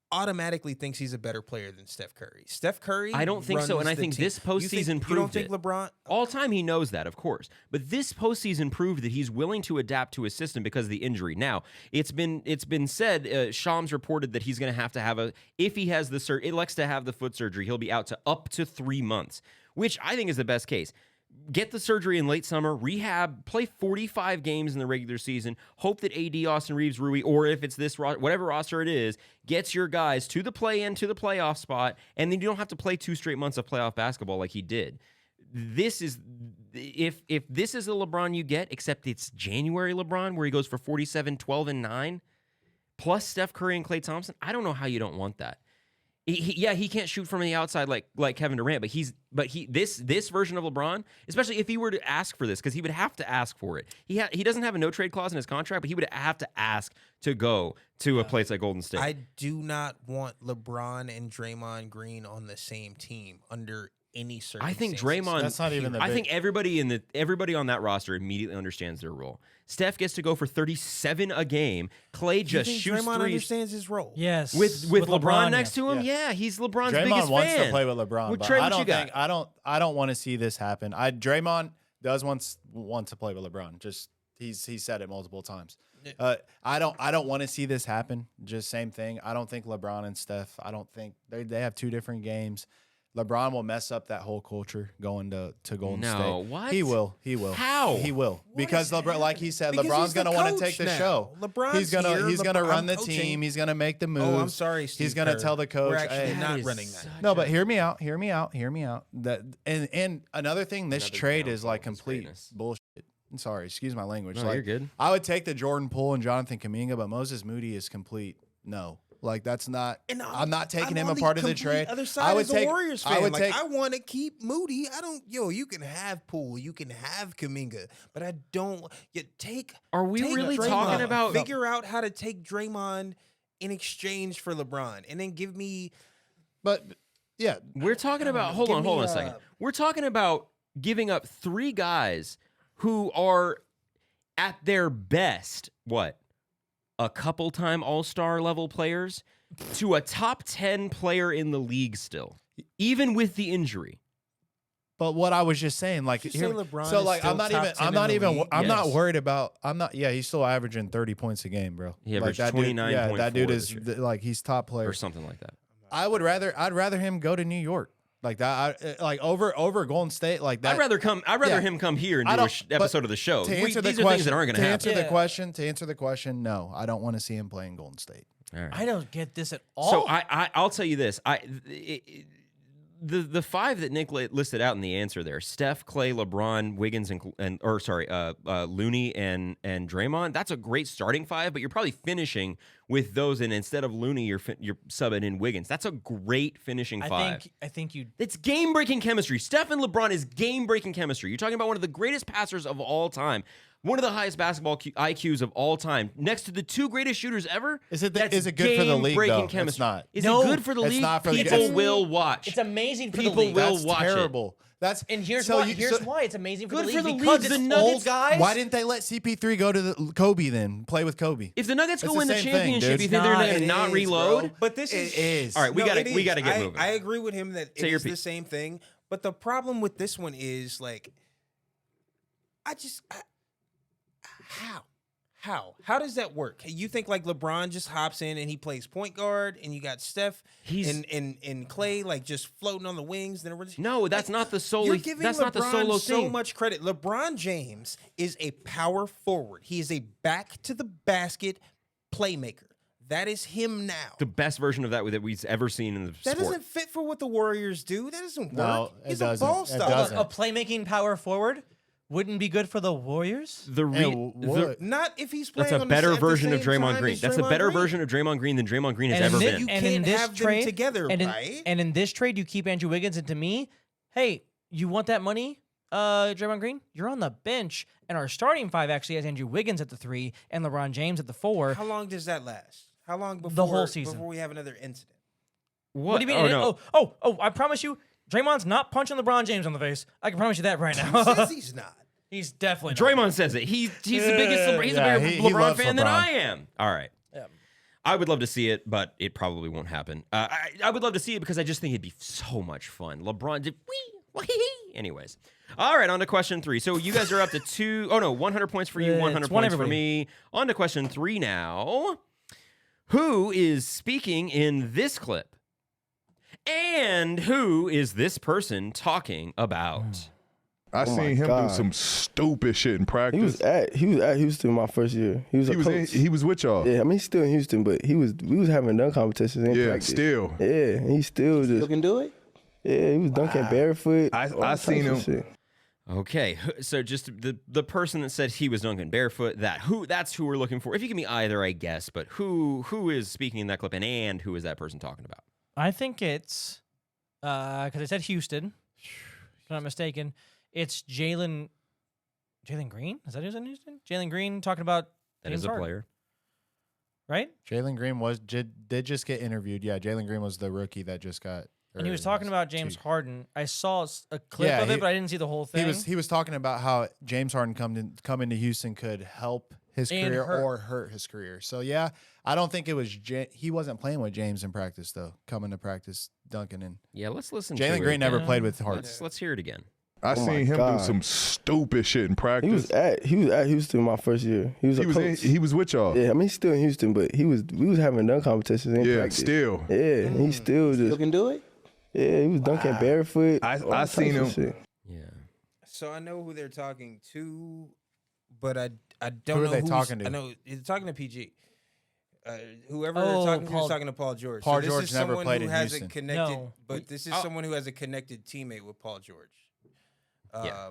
automatically thinks he's a better player than Steph Curry. Steph Curry, I don't think so, runs and I the think team. this postseason You proved don't think it. LeBron? All time he knows that, of course. But this postseason proved that he's willing to adapt to his system because of the injury. Now, it's been said, Shams reported that he's going to have if he has the elects to have the foot surgery, he'll be out to up to 3 months, which I think is the best case. Get the surgery in late summer, rehab, play 45 games in the regular season, hope that AD, Austin Reeves, Rui, or if it's this whatever roster it is, gets your guys to the play-in, to the playoff spot, and then you don't have to play 2 straight months of playoff basketball like he did. This is, if this is the LeBron you get, except it's January LeBron where he goes for 47, 12, and 9, plus Steph Curry and Klay Thompson, I don't know how you don't want that. He can't shoot from the outside like Kevin Durant, but this version of LeBron, especially if he were to ask for this, because he would have to ask for it. He doesn't have a no trade clause in his contract, but he would have to ask to go to a place like Golden State. I do not want LeBron and Draymond Green on the same team under any circumstances. I think Draymond. That's not even the I big- think everybody on that roster immediately understands their role. Steph gets to go for 37 a game. Clay You just think shoots Draymond threes. understands his role. Yes. With LeBron next yes. to him, Yeah. yeah, he's LeBron's Draymond biggest wants fan. to play with LeBron, Well, but Trey, I what don't you got? think I don't want to see this happen. Draymond does want to play with LeBron. Just he's said it multiple times. I don't want to see this happen. Just same thing. I don't think LeBron and Steph. I don't think they have 2 different games. LeBron will mess up that whole culture going to Golden State. No, what? He will. How? He will. Because LeBron, like he said, Because LeBron's he's the going to want to coach take the now. show. LeBron's he's gonna here. he's gonna LeBron run the coaching. team. He's going to make the moves. Oh, I'm sorry, Steve He's going to Kerr. tell the coach, We're actually hey, not is running that. no, but hear me out. That and another thing, this Another trade is downfall like of his complete greatness. bullshit. I'm sorry, excuse my language. No, like, you're good. I would take the Jordan Poole and Jonathan Kuminga, but Moses Moody is complete no. Like that's not. And I'm not taking I'm him a on part of the complete trade. Other side I would as take. a Warriors fan. I would like, take. I want to keep Moody. I don't. You can have Poole. You can have Kuminga, but I don't. Are we take really Draymond. talking about? Figure out how to take Draymond in exchange for LeBron, and then give me. But yeah, We're talking about. Hold Give on me a second. We're talking about giving up 3 guys who are at their best. What? A couple time All-Star level players to a top 10 player in the league still, even with the injury. But what I was just saying, like, Did you here, say LeBron so is like, still I'm not top even, 10 I'm not in the even, league? I'm not Yes. worried about, Yeah, he's still averaging 30 points a game, bro. He Like, averaged that dude, 29.4 Yeah, that dude this is year. like he's top player. Or something like that. I'd rather him go to New York like that. Like over Golden State like that. I'd rather Yeah. him come here and I do don't- an episode of the show. To answer the These are question, things that aren't going to to answer happen. to answer the question, no, I don't want to see him play in Golden State. All right. I don't get this at all. So I'll tell you this. the five that Nick listed out in the answer there: Steph, Clay, LeBron, Wiggins, Looney and Draymond. That's a great starting five, but you're probably finishing with those, and instead of Looney, you're subbing in Wiggins. That's a great finishing five. I think you. It's game-breaking chemistry. Steph and LeBron is game-breaking chemistry. You're talking about one of the greatest passers of all time. One of the highest basketball IQs of all time, next to the two greatest shooters ever. Is it good for the league, though? It's not. Is it good for the It's league? not for the People league. will watch. It's amazing for People the league. will That's watch it. terrible. That's And here's so why. you- Here's so- why it's amazing for Good the for league the because league. it's The Nuggets- old guys. Why didn't they let CP3 go to the Kobe then? Play with Kobe. If the Nuggets It's go the win the same thing, championship, dude. you think they're Nah, going to it not is, reload? bro. But this It is. All right, we No, gotta it we is. gotta get moving. I agree with him that Say it your is the piece. same thing. But the problem with this one is like, how does that work? You think like LeBron just hops in and he plays point guard, and you got Steph and Clay like just floating on the wings? Then No, that's not the solo. You're giving That's LeBron not the solo so thing. much credit. LeBron James is a power forward. He is a back to the basket playmaker. That is him now. The best version of that we've ever seen in the That sport. doesn't fit for what the Warriors do. That doesn't work. No, it He's doesn't. a ball It stopper. doesn't. a playmaking power forward wouldn't be good for the Warriors. What? Not if he's That's playing a on better at the version of same Draymond time Green. as That's a Draymond better Green. version of Draymond Green than Draymond Green has And ever in been. You and can't in this have them trade together, and in, right? and in this trade, you keep Andrew Wiggins, and to me, hey, you want that money, Draymond Green? You're on the bench, and our starting five actually has Andrew Wiggins at the 3 and LeBron James at the 4. How long does that last? How long before The whole season. before we have another incident? What do you mean? Oh, no. Oh! I promise you, Draymond's not punching LeBron James on the face. I can promise you that right now. Who says he's not? He's definitely not. Draymond says it. He's the biggest. He's Yeah, a bigger he LeBron loves fan than LeBron. I am. All right. Yeah. I would love to see it, but it probably won't happen. I would love to see it because I just think it'd be so much fun. LeBron did Anyways. All right, on to question 3. So you guys are up to 100 points for you, It's 100 one points for everybody. me. On to question 3 now. Who is speaking in this clip? And who is this person talking about? I seen him do some stupid shit in practice. He was at Houston my first year. He was a coach. He was with y'all. Yeah, I mean he's still in Houston, but we was having dunk competitions in practice. Still. Yeah, and he still just You can do it? yeah, he was dunking barefoot. I all seen types of him. shit. Okay, so just the person that said he was dunking barefoot, that's who we're looking for. If you give me either, I guess, but who is speaking in that clip, and who is that person talking about? I think it's because I said Houston. If I'm not mistaken. It's Jalen Green. Is that who's in Houston? Jalen Green talking about That James is a Harden, player. right? Jalen Green did just get interviewed. Yeah, Jalen Green was the rookie that just got. And he was talking about James Harden. I saw a clip Yeah, of it, he- but I didn't see the whole thing. He was talking about how James Harden come into Houston could help his And career hurt. or hurt his career. So yeah, I don't think it was he wasn't playing with James in practice though. Coming to practice, dunking in. Yeah, let's listen to Jalen it. Green never Yeah. played with Harden. Let's hear it again. I Oh my seen him do God. some stupid shit in practice. He was at Houston my first year. He was a coach. He was with y'all. Yeah, I mean he's still in Houston, but we was having dunk competitions in practice. Still. Yeah, and he still You just can do it? yeah, he was dunking barefoot. I all seen types of him. shit. Yeah. So I know who they're talking to, but I don't Who are know they who's, talking to? I know they're talking to PG. Whoever Oh, they're talking to Paul- is talking to Paul George. Paul so this George is never someone played who in has Houston. a connected, No. but this is someone who has a connected teammate with Paul George. Yeah.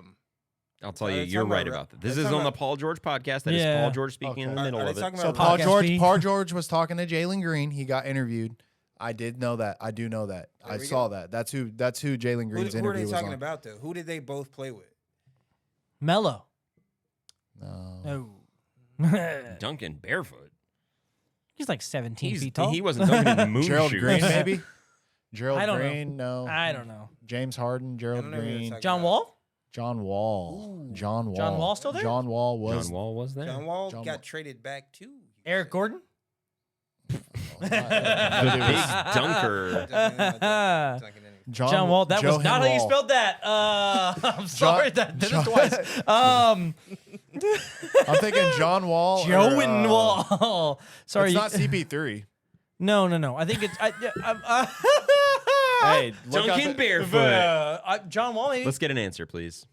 I'll tell Are you, they you're talking right about- about that. This they're is talking on the about- Paul George podcast. That is Yeah. Paul George speaking in the Okay. middle Are of they it. talking So about Paul Podcast George, fee. Paul George was talking to Jalen Green. He got interviewed. I did know that. I do know that. There I we saw go. that. That's who Jalen Green's who are interview they was talking on. about though? Who did they both play with? Mello. No. No. Duncan barefoot. He's like 17 feet tall. He wasn't dunking in moon Gerald shoes. Green, maybe. Gerald I don't know. Green, no. I don't know. James Harden, I Gerald don't know who they're Green, talking John about. Wall? John Wall. John Wall. John Wall still there? John Wall was. John Wall was there. John Wall John got Wall. traded back too. Eric Gordon? The big dunker. John Wall. That was not how you spelled that. I'm sorry. That did it twice. I'm thinking John Wall. Joe or, and Wall. Sorry. It's not CP3. No. I think it's. Hey, look up Duncan at- barefoot. John Wall, maybe. Let's get an answer, please.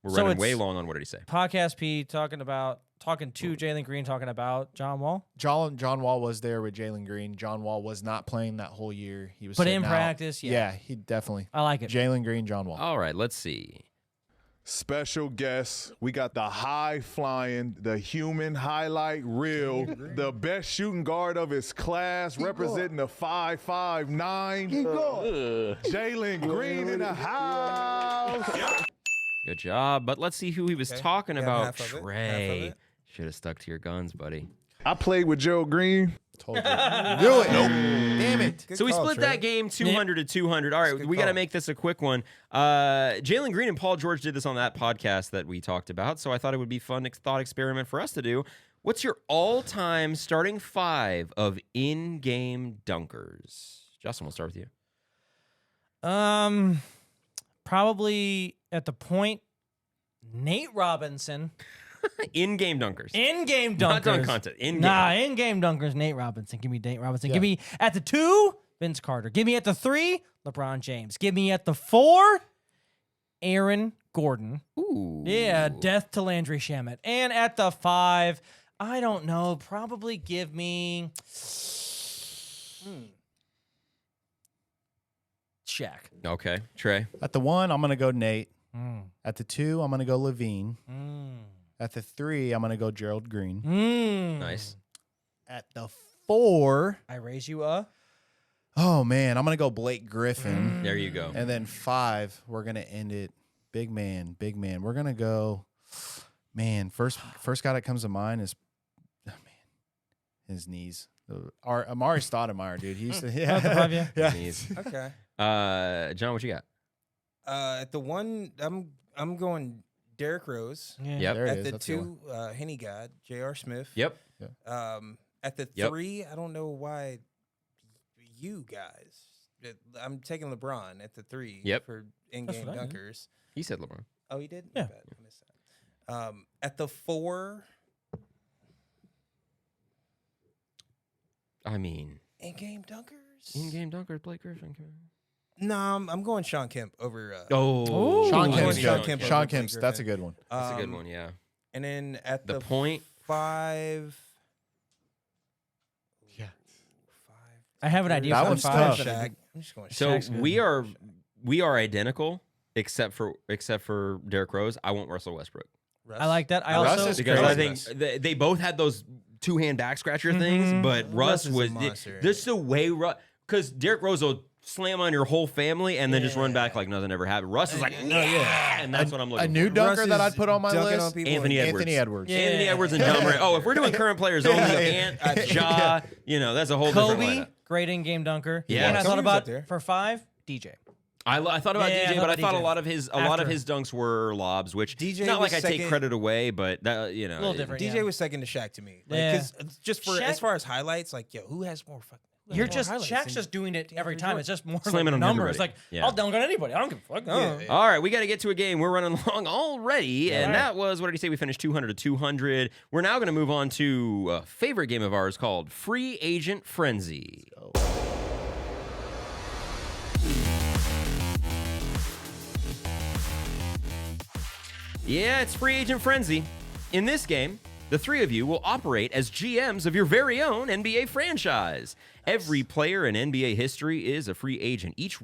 We're So running it's- way long on what did he say? Podcast P talking about talking to Jalen Green, talking about John Wall. John Wall was there with Jalen Green. John Wall was not playing that whole year. He was But sitting in out. practice, yeah. he definitely. I like it. Jalen Green, John Wall. All right, let's see. Special guest. We got the high flying, the human highlight reel, the best shooting guard of his class, representing the 5'9". Jalen Green in the house. Good job. But let's see who he was talking Got about. half of it, half of Trey. it. Should have stuck to your guns, buddy. I played with Gerald Green. Told you. Do it. Nope. Damn it. Good So we call, split Trey. that game 200 to 200. All right, good we got to call. make this a quick one. Jalen Green and Paul George did this on that podcast that we talked about, so I thought it would be a fun thought experiment for us to do. What's your all-time starting 5 of in-game dunkers? Justin, we'll start with you. Probably at the point, Nate Robinson. In-game dunkers. In-game dunkers. Not dunk content. In-game. Nah, in-game dunkers, Nate Robinson. Give me Nate Robinson. Yeah. Give me at the 2, Vince Carter. Give me at the 3, LeBron James. Give me at the 4, Aaron Gordon. Ooh. Yeah, death to Landry Shamet. And at the 5, I don't know, probably give me Shaq. Okay, Trey. At the 1, I'm going to go Nate. Mm. At the 2, I'm going to go Levine. Mm. At the 3, I'm going to go Gerald Green. Mm. Nice. At the 4, I raise you a. oh, man, I'm going to go Blake Griffin. There you go. And then 5, we're going to end it. Big man. We're going to go, man, first guy that comes to mind is, oh, man, his knees. Amari Stoudemire, dude. He used to, At the 5, yeah. yeah. Knees. Okay. John, what you got? At the 1, I'm going Derrick Rose. Yeah. Yep. There it At is. the That's the 2, Henny God, J.R. Smith. Yep. At the Yep. 3, I don't know why you guys. I'm taking LeBron at the 3 Yep. for That's in-game what I did. dunkers. He said LeBron. Oh, he did? Yeah. My bad. I missed that. At the 4, I mean, in-game dunkers. in-game dunkers, Blake Griffin. No, I'm going Sean Kemp over. Oh, Sean I'm Kemp's going good. Kemp over Sean Blake Kemp's, that's a Griffin. good one. That's a good one. Yeah. And then at The the point. 5. Yeah. 5. I have an idea That for one's the 5. tough. but I Shaq. didn't- I'm just going. So Shaq's good. we are identical except for Derrick Rose. I want Russell Westbrook I like that. I Russ also is because I crazy. think they both had those two-hand back scratcher things, but Russ Russ is a was monster. just the way because Derrick Rose will slam on your whole family and then just run back like nothing ever happened. Russ is like, yeah, and that's what I'm looking A for. new dunker Russ that is I'd put on my dunking list, on people Anthony and- Edwards. Anthony Edwards. Yeah. Anthony Edwards and John Morant. Oh, if we're doing current players only, Ja, that's a whole different Kobe, lineup. great in-game dunker. Yeah. And I Kobe thought was about up there. for 5, DJ. I thought about Yeah, DJ, I but thought I about thought a DJ. lot of his dunks were lobs, which DJ not like was I take second- credit away, but that A little different. DJ yeah. was second to Shaq to me. Yeah. Because just for Shaq- as far as highlights, like who has more fucking? who has You're more just highlights Shaq's than just doing it every DeAndre time. Jordan? It's just more Slamming on numbers. everybody. Like Yeah. I'll dunk on anybody. I don't give a fuck. Yeah. All right, we got to get to a game. We're running long already, and All right. that was, what did he say? We finished 200 to 200. We're now going to move on to a favorite game of ours called Free Agent Frenzy. Yeah, it's Free Agent Frenzy. In this game, the three of you will operate as GMs of your very own NBA franchise. Every player in NBA history is a free agent. Each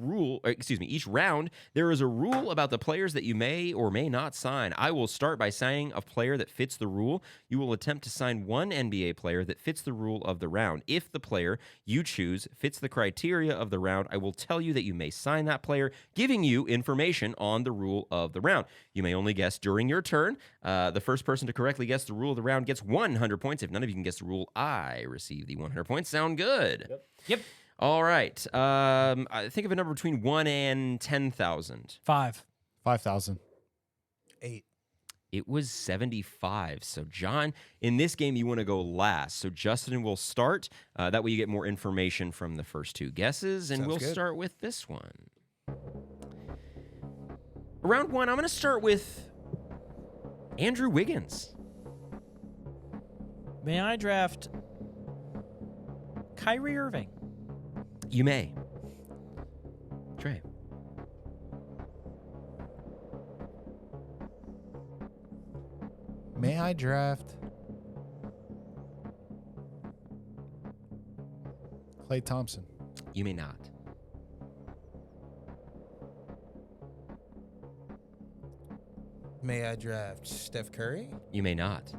round, there is a rule about the players that you may or may not sign. I will start by signing a player that fits the rule. You will attempt to sign one NBA player that fits the rule of the round. If the player you choose fits the criteria of the round, I will tell you that you may sign that player, giving you information on the rule of the round. You may only guess during your turn. The first person to correctly guess the rule of the round gets 100 points. If none of you can guess the rule, I receive the 100 points. Sound good? Yep. All right. I think of a number between 1 and 10,000. 5. 5,000. 8. It was 75. So, John, in this game, you want to go last. So, Justin will start. That way, you get more information from the first two guesses. And Sounds we'll good. start with this one. Round 1, I'm going to start with Andrew Wiggins. May I draft Kyrie Irving? You may. Trey. May I draft Klay Thompson. You may not. May I draft Steph Curry? You may not.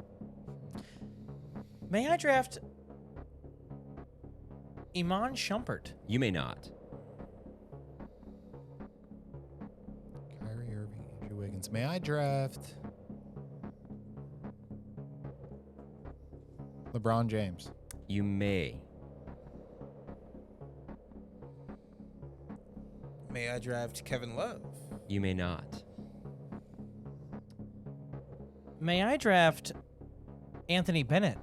May I draft Iman Shumpert? You may not. Kyrie Irving, Andrew Wiggins. May I draft LeBron James? You may. May I draft Kevin Love? You may not. May I draft Anthony Bennett?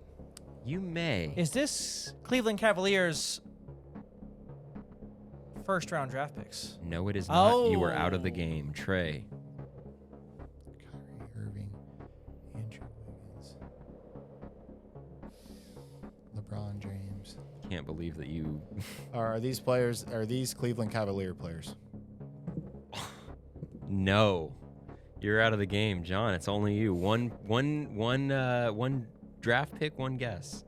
You may. Is this Cleveland Cavaliers' first-round draft picks? No, it is not. You are out of the Oh. game. Trey. Kyrie Irving, Andrew Wiggins, LeBron James. Can't believe that you. Are these Cleveland Cavalier players? No. You're out of the game, John. It's only you. One draft pick, one guess.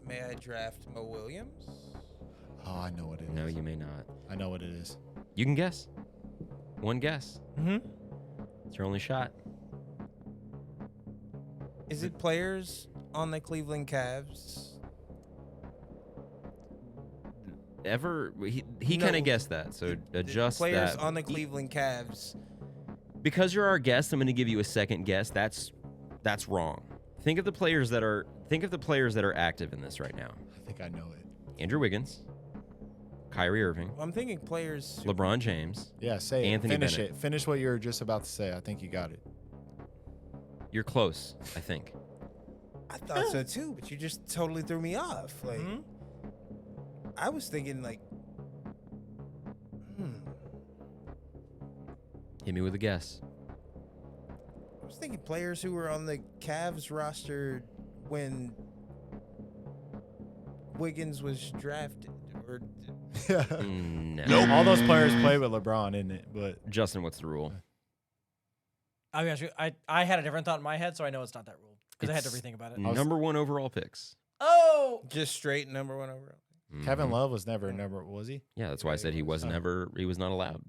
May I draft Mo Williams? Oh, I know what it is. No, you may not. I know what it is. You can guess. One guess. Mm-hmm. It's your only shot. Is it players on the Cleveland Cavs? He No. kind of guessed that, so adjust Players that. on the Cleveland Cavs. Because you're our guest, I'm going to give you a second guess. That's wrong. Think of the players that are active in this right now. I think I know it. Andrew Wiggins, Kyrie Irving, I'm thinking players. LeBron James. Yeah, say Anthony it. Finish Bennett. it. Finish what you were just about to say. I think you got it. You're close, I think. I thought so too, but you just totally threw me off. Like, Mhm. I was thinking like, Hit me with a guess. I was thinking players who were on the Cavs roster when Wiggins was drafted. Or No. All those players play with LeBron, isn't it? But Justin, what's the rule? I mean, I had a different thought in my head, so I know it's not that rule because I had to It's rethink about it. Number one overall picks. Oh, just straight number one overall. Kevin Mhm. Love was never number, was he? Yeah, that's why I said he was not allowed.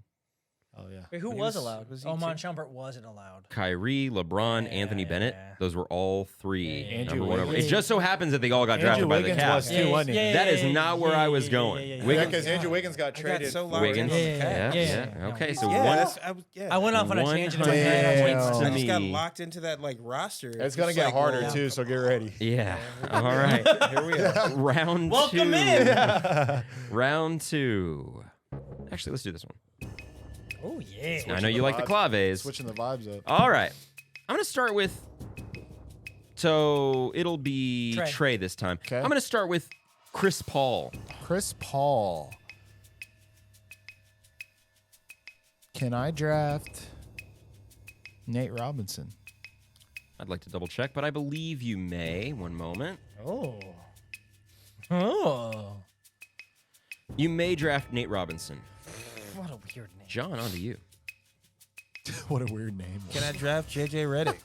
Oh yeah. wait, who He was was- allowed? was he Oman too? Shumpert wasn't allowed. Kyrie, LeBron, Anthony Bennett. Yeah. Those were all three. Yeah, yeah, number yeah. one Andrew overall. It just so happens that they all got Andrew drafted by the Wiggins Cavs. was too, wasn't he? That is not where I was going. Yeah, Wiggins- because Andrew Wiggins got I got traded. so for- locked in Wiggins. on the Yeah, Cavs. yeah. Okay, so Yeah, one. I I went off on a tangent in my head. 100 points I to just got me. locked into that like roster. It's gonna get harder too, so get ready. Yeah. All right. Here we are. Round Welcome two. in. Round two. Actually, let's do this one. Oh yeah. I know you like the claves. Switching the vibes up. All right. I'm going to start with. So it'll be Trey. Trey this time. Okay. I'm going to start with Chris Paul. Chris Paul. Can I draft Nate Robinson? I'd like to double check, but I believe you may. One moment. Oh. Oh. You may draft Nate Robinson. What a weird name. John, on to you. What a weird name. Can I draft JJ Redick?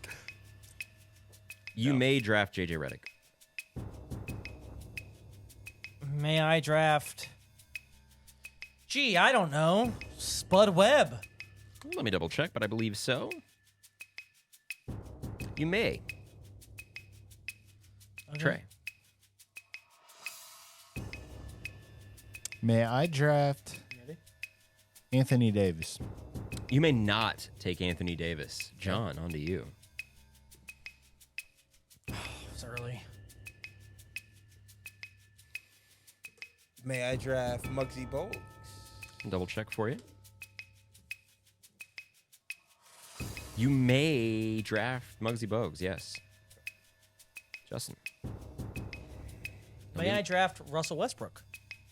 You may draft JJ Redick. May I draft? Gee, I don't know. Spud Webb. Let me double check, but I believe so. You may. Okay. Trey. May I draft Anthony Davis? You may not take Anthony Davis. John, on to you. It's early. May I draft Muggsy Bogues? Double check for you. You may draft Muggsy Bogues, yes. Justin. May I draft Russell Westbrook?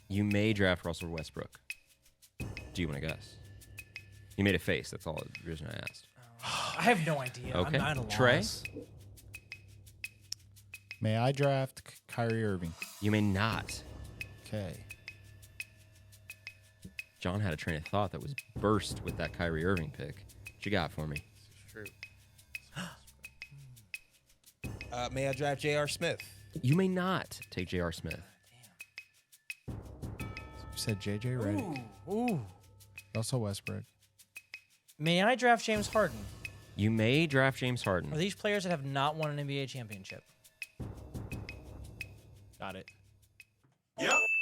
You may draft Russell Westbrook. Do you want to guess? You made a face. That's all the reason I asked. I have no idea. Okay. I'm not a loss. Trey? May I draft Kyrie Irving? You may not. Okay. John had a train of thought that was burst with that Kyrie Irving pick. What you got for me? True. May I draft J.R. Smith? You may not take J.R. Smith. You said J.J. Redick. Ooh. Also Westbrook. May I draft James Harden? You may draft James Harden. Are these players that have not won an NBA championship? Got it.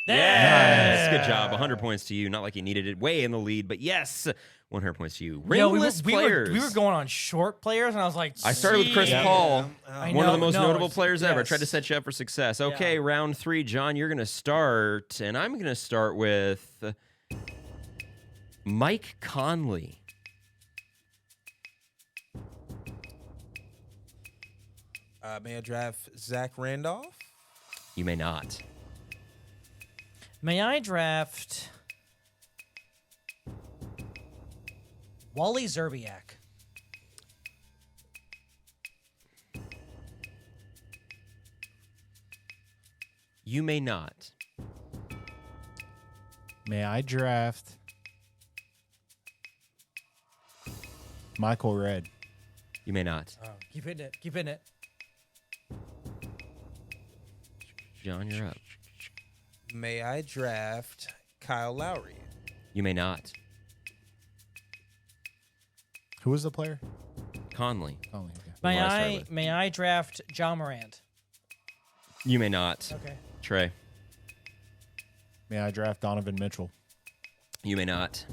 Yes. Good job. 100 points to you. Not like you needed it. Way in the lead, but yes. 100 points to you. Ringless players. We were going on short players, and I was like, I started with Chris "Gee." Paul, one of the most notable it's- players ever. I yes. tried to set you up for success. Okay, round 3, John, you're going to start, and I'm going to start with Mike Conley. May I draft Zach Randolph? You may not. May I draft Wally Zerbiak? You may not. May I draft Michael Redd? You may not. Oh, keep hitting it. Keep hitting it. John, you're up. May I draft Kyle Lowry? You may not. Who was the player? Conley. Conley. Okay. May What I started I with. may I draft John Morant? You may not. Okay. Trey. May I draft Donovan Mitchell? You may not.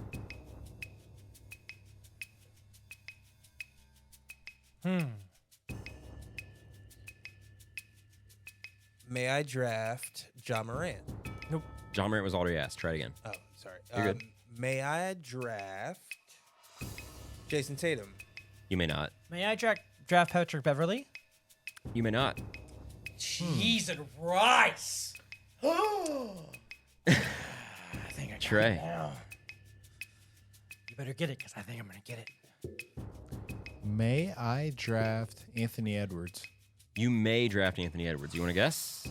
May I draft John Morant? John Morant was already asked. Try it again. Oh, sorry. You're good. May I draft Jason Tatum? You may not. May I draft Patrick Beverly? You may not. Cheese and rice. I think I got Trey. it now. You better get it, because I think I'm gonna get it. May I draft Anthony Edwards? You may draft Anthony Edwards. You want to guess?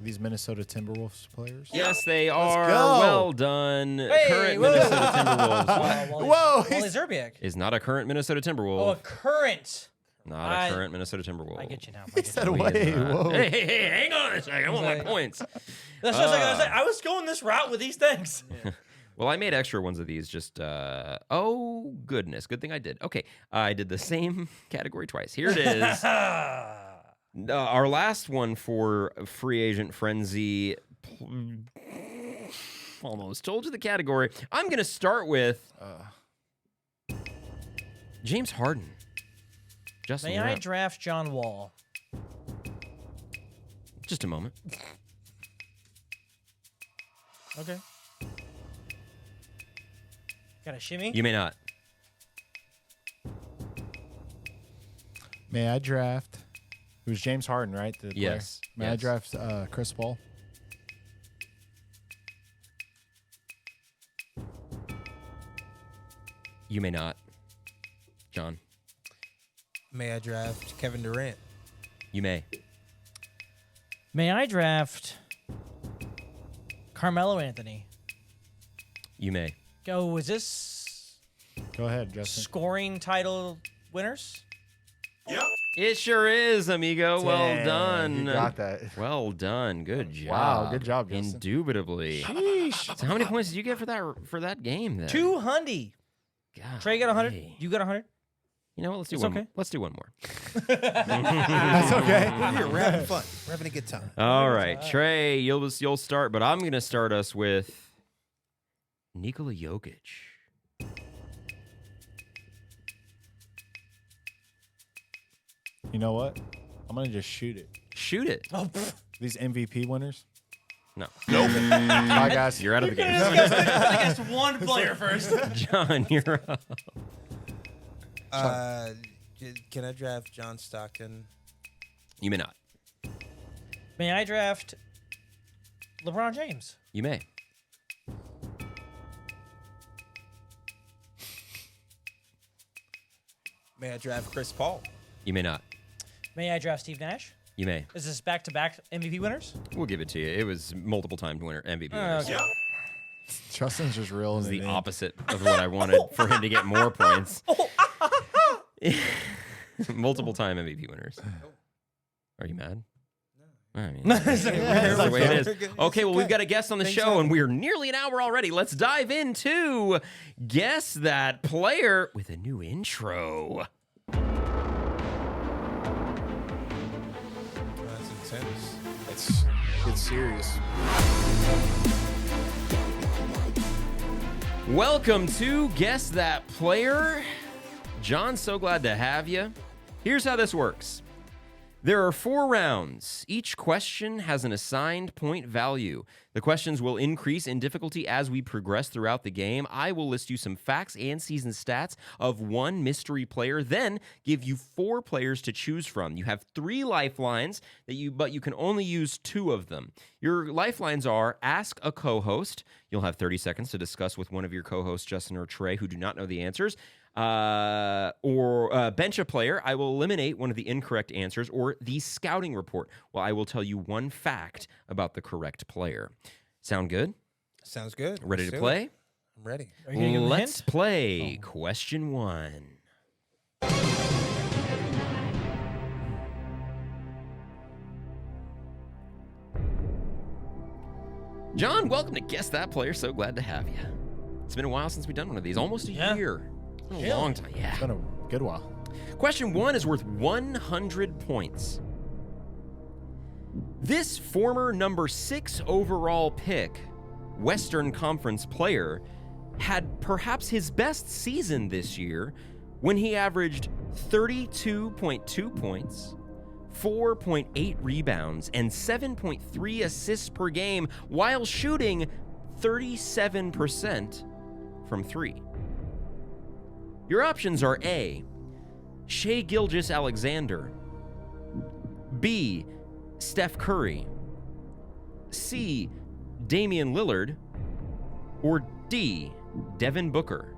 These Minnesota Timberwolves players? Yes, they are. go. Well done. Hey, Current whoa. Minnesota Timberwolves. Wally, Whoa, Wally Zerbiak. Is not a current Minnesota Timberwolf. Oh, a current. Not a I- current Minnesota Timberwolf. I get you now. He said, No, he is wait, not. whoa. Hey, hang on a second. I want my like- points. That's just like I was going this route with these things. Well, I made extra ones of these just, oh, goodness. Good thing I did. Okay. I did the same category twice. Here it is. Our last one for Free Agent Frenzy. Almost told you the category. I'm going to start with James Harden. Justin, May you're I up. draft John Wall? Just a moment. Okay. Got a shimmy? You may not. May I draft? It was James Harden, right? The player? Yes, May I yes. draft Chris Paul? You may not. John, May I draft Kevin Durant? you may. May I draft Carmelo Anthony? You may. Oh, is this Go ahead, Justin. scoring title winners? It sure is, amigo. Well Dang, done. you got that. Well done. Good job. Wow, good job, Justin. Indubitably. So how many points did you get for that game then? 200. God, Trey got 100. hey. You got 100. You know what? Let's do It's one. okay. More. Let's do one more. That's okay. We're having fun. We're having a good time. All right, Trey, you'll start, but I'm gonna start us with Nikola Jokic. You know what? I'm gonna just shoot it. Shoot it. Oh, pfft. These MVP winners. No, Bye, guys. you're out of the game. against one player first. John, you're up. Can I draft John Stockton? You may not. May I draft LeBron James? You may. May I draft Chris Paul? You may not. May I draft Steve Nash? You may. Is this back-to-back MVP winners? We'll give it to you. It was multiple time winner MVP. winners. Okay. Justin's just real. It was the opposite of what I wanted for him to get more points. Multiple time MVP winners. Are you mad? I mean, that's the way it is. Okay, well, we've got a guest on the show, and we're nearly an hour already. Let's dive into Guess That Player with a new intro. That's intense. It's serious. Welcome to Guess That Player. John, so glad to have you. Here's how this works. There are 4 rounds. Each question has an assigned point value. The questions will increase in difficulty as we progress throughout the game. I will list you some facts and season stats of one mystery player, then give you 4 players to choose from. You have 3 lifelines, but you can only use 2 of them. Your lifelines are ask a co-host. You'll have 30 seconds to discuss with one of your co-hosts, Justin or Trey, who do not know the answers. Or bench a player. I will eliminate one of the incorrect answers, or the scouting report. Well, I will tell you one fact about the correct player. Sound good? Sounds good. Ready to play? I'm ready. Are you gonna give them a Let's hint? play question 1. John, welcome to Guess That Player. So glad to have you. It's been a while since we've done one of these. Almost a year. It's been a long time. Yeah. It's been a good while. Question 1 is worth 100 points. This former number 6 overall pick, Western Conference player, had perhaps his best season this year when he averaged 32.2 points, 4.8 rebounds, and 7.3 assists per game while shooting 37% from 3. Your options are A, Shai Gilgeous-Alexander, B, Steph Curry, C, Damian Lillard, or D, Devin Booker.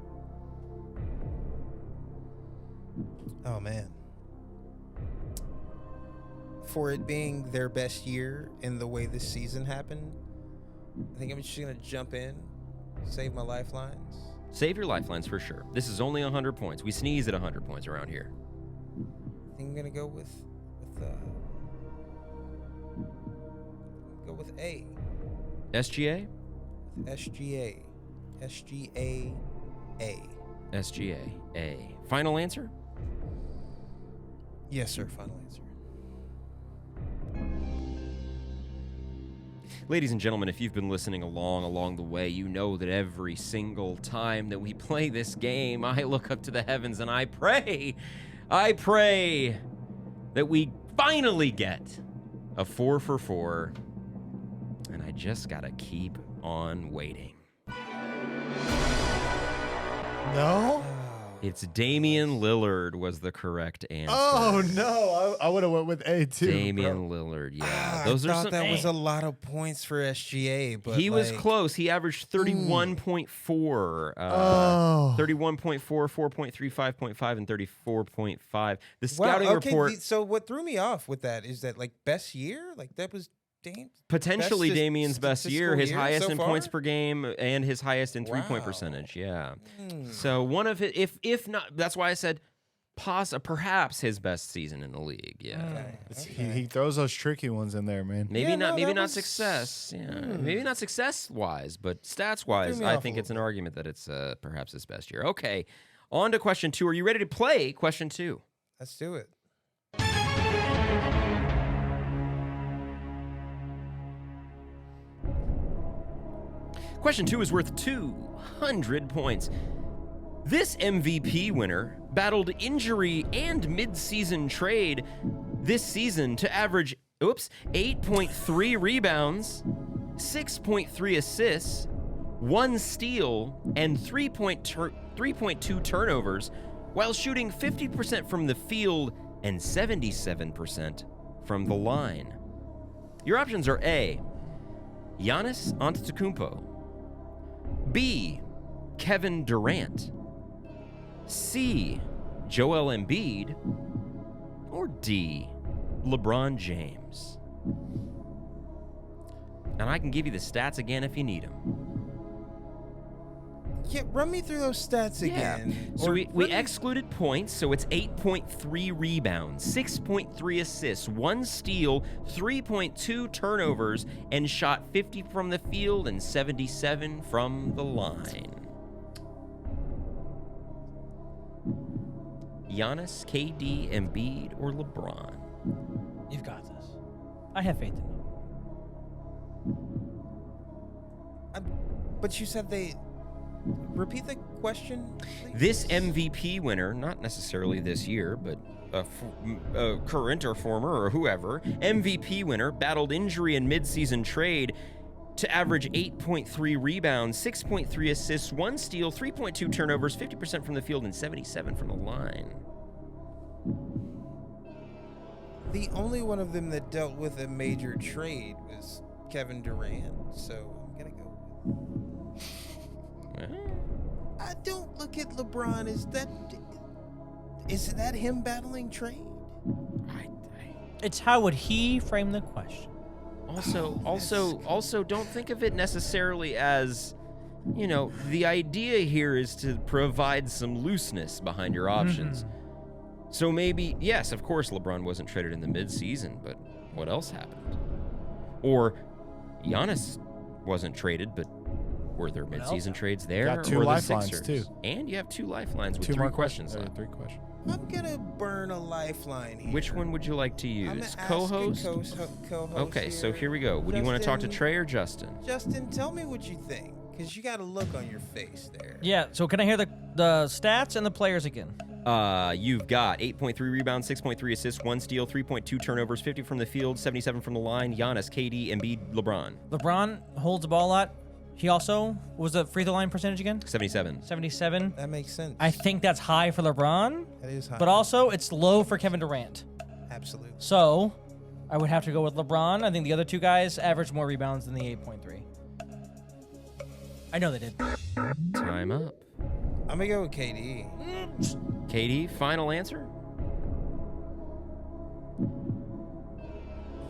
Oh, man. For it being their best year and the way this season happened, I think I'm just going to jump in, save my lifelines. Save your lifelines for sure. This is only 100 points. We sneeze at 100 points around here. I think I'm going to go with A. SGA? SGA. SGA. A. SGA. A. Final answer? Yes, sir. Final answer. Ladies and gentlemen, if you've been listening along the way, you know that every single time that we play this game, I look up to the heavens and I pray that we finally get a 4 for 4, and I just gotta keep on waiting. No? It's Damian Lillard was the correct answer. Oh no! I would have went with A too. Damian Lillard, yeah. Those I are thought some. that was a lot of points for SGA, but He was like, close. He averaged 31.4, 31.4, 4.3, 5.5, and 34.5. The scouting report. So what threw me off with that is that like best year, like that was Potentially best Damian's best year, his highest so in far? points per game and his highest in 3-point percentage. Yeah. So one of his, if not, that's why I said perhaps his best season in the league. Yeah. He throws those tricky ones in there, man. Maybe not success. Yeah. Maybe not success wise, but stats wise, I think it's an argument that it's perhaps his best year. Okay. On to question 2. Are you ready to play question 2? Let's do it. Question 2 is worth 200 points. This MVP winner battled injury and mid-season trade this season to average 8.3 rebounds, 6.3 assists, 1 steal, and 3.2 turnovers, while shooting 50% from the field and 77% from the line. Your options are A, Giannis Antetokounmpo, B, Kevin Durant, C, Joel Embiid, or D, LeBron James. And I can give you the stats again if you need them. Run me through those stats again. So Or we run me- excluded points, so it's 8.3 rebounds, 6.3 assists, 1 steal, 3.2 turnovers, and shot 50 from the field and 77 from the line. Giannis, KD, Embiid, or LeBron? You've got this. I have faith in you. But you said they. Repeat the question, please? This MVP winner, not necessarily this year, but a current or former or whoever, MVP winner battled injury and midseason trade to average 8.3 rebounds, 6.3 assists, 1 steal, 3.2 turnovers, 50% from the field, and 77 from the line. The only one of them that dealt with a major trade was Kevin Durant, so I'm gonna go. I don't look at LeBron. Is that him battling trade? It's how would he frame the question? Also, don't think of it necessarily as, the idea here is to provide some looseness behind your options. So maybe, yes, of course, LeBron wasn't traded in the midseason, but what else happened? Or Giannis wasn't traded, but were there midseason trades there? Got 2 or the lifelines, Sixers? too. And you have 2 lifelines with 2 3 more questions left. 3 questions. I'm gonna burn a lifeline here. Which one would you like to I'm use? gonna ask a Co-host? co-host Okay, so here we go. Would you want to talk to Justin- Trey or Justin? Justin, tell me what you think, because you got a look on your face there. Yeah, so can I hear the stats and the players again? You've got 8.3 rebounds, 6.3 assists, 1 steal, 3.2 turnovers, 50 from the field, 77 from the line. Giannis, KD, Embiid, LeBron. LeBron holds the ball a lot. He also, what was the free throw line percentage again? 77. 77. That makes sense. I think that's high for LeBron, That is high. but also it's low for Kevin Durant. Absolutely. So I would have to go with LeBron. I think the other 2 guys average more rebounds than the 8.3. I know they did. Time up. I'm gonna go with KD. KD, final answer?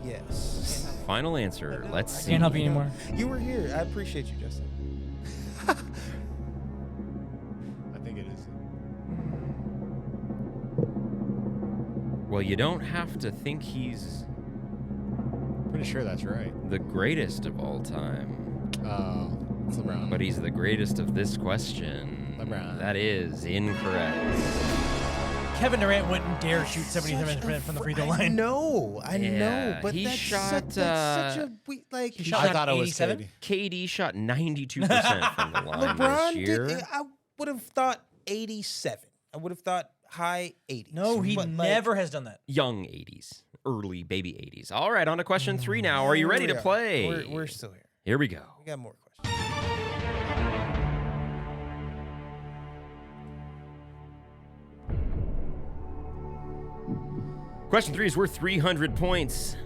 Yes. Final answer. Let's see. Can't help you anymore. You were here. I appreciate you, Justin. I think it is. Well, you don't have to think he's Pretty sure that's right. the greatest of all time, Oh, it's LeBron. but he's the greatest of this question. LeBron. That is incorrect. Kevin Durant wouldn't dare shoot 77% from the free throw I line. know, Yeah, but he that's shot, that's such a like. he shot I like thought it was 87? KD. KD shot 92% from the line LeBron this year. did. I would have thought 87. I would have thought high 80s. No, he But, like, never has done that. Young 80s, early baby 80s. All right, on to question 3 now. Are you ready here to we are. play? We're still here. Here we go. We got more questions. Question 3 is worth 300 points.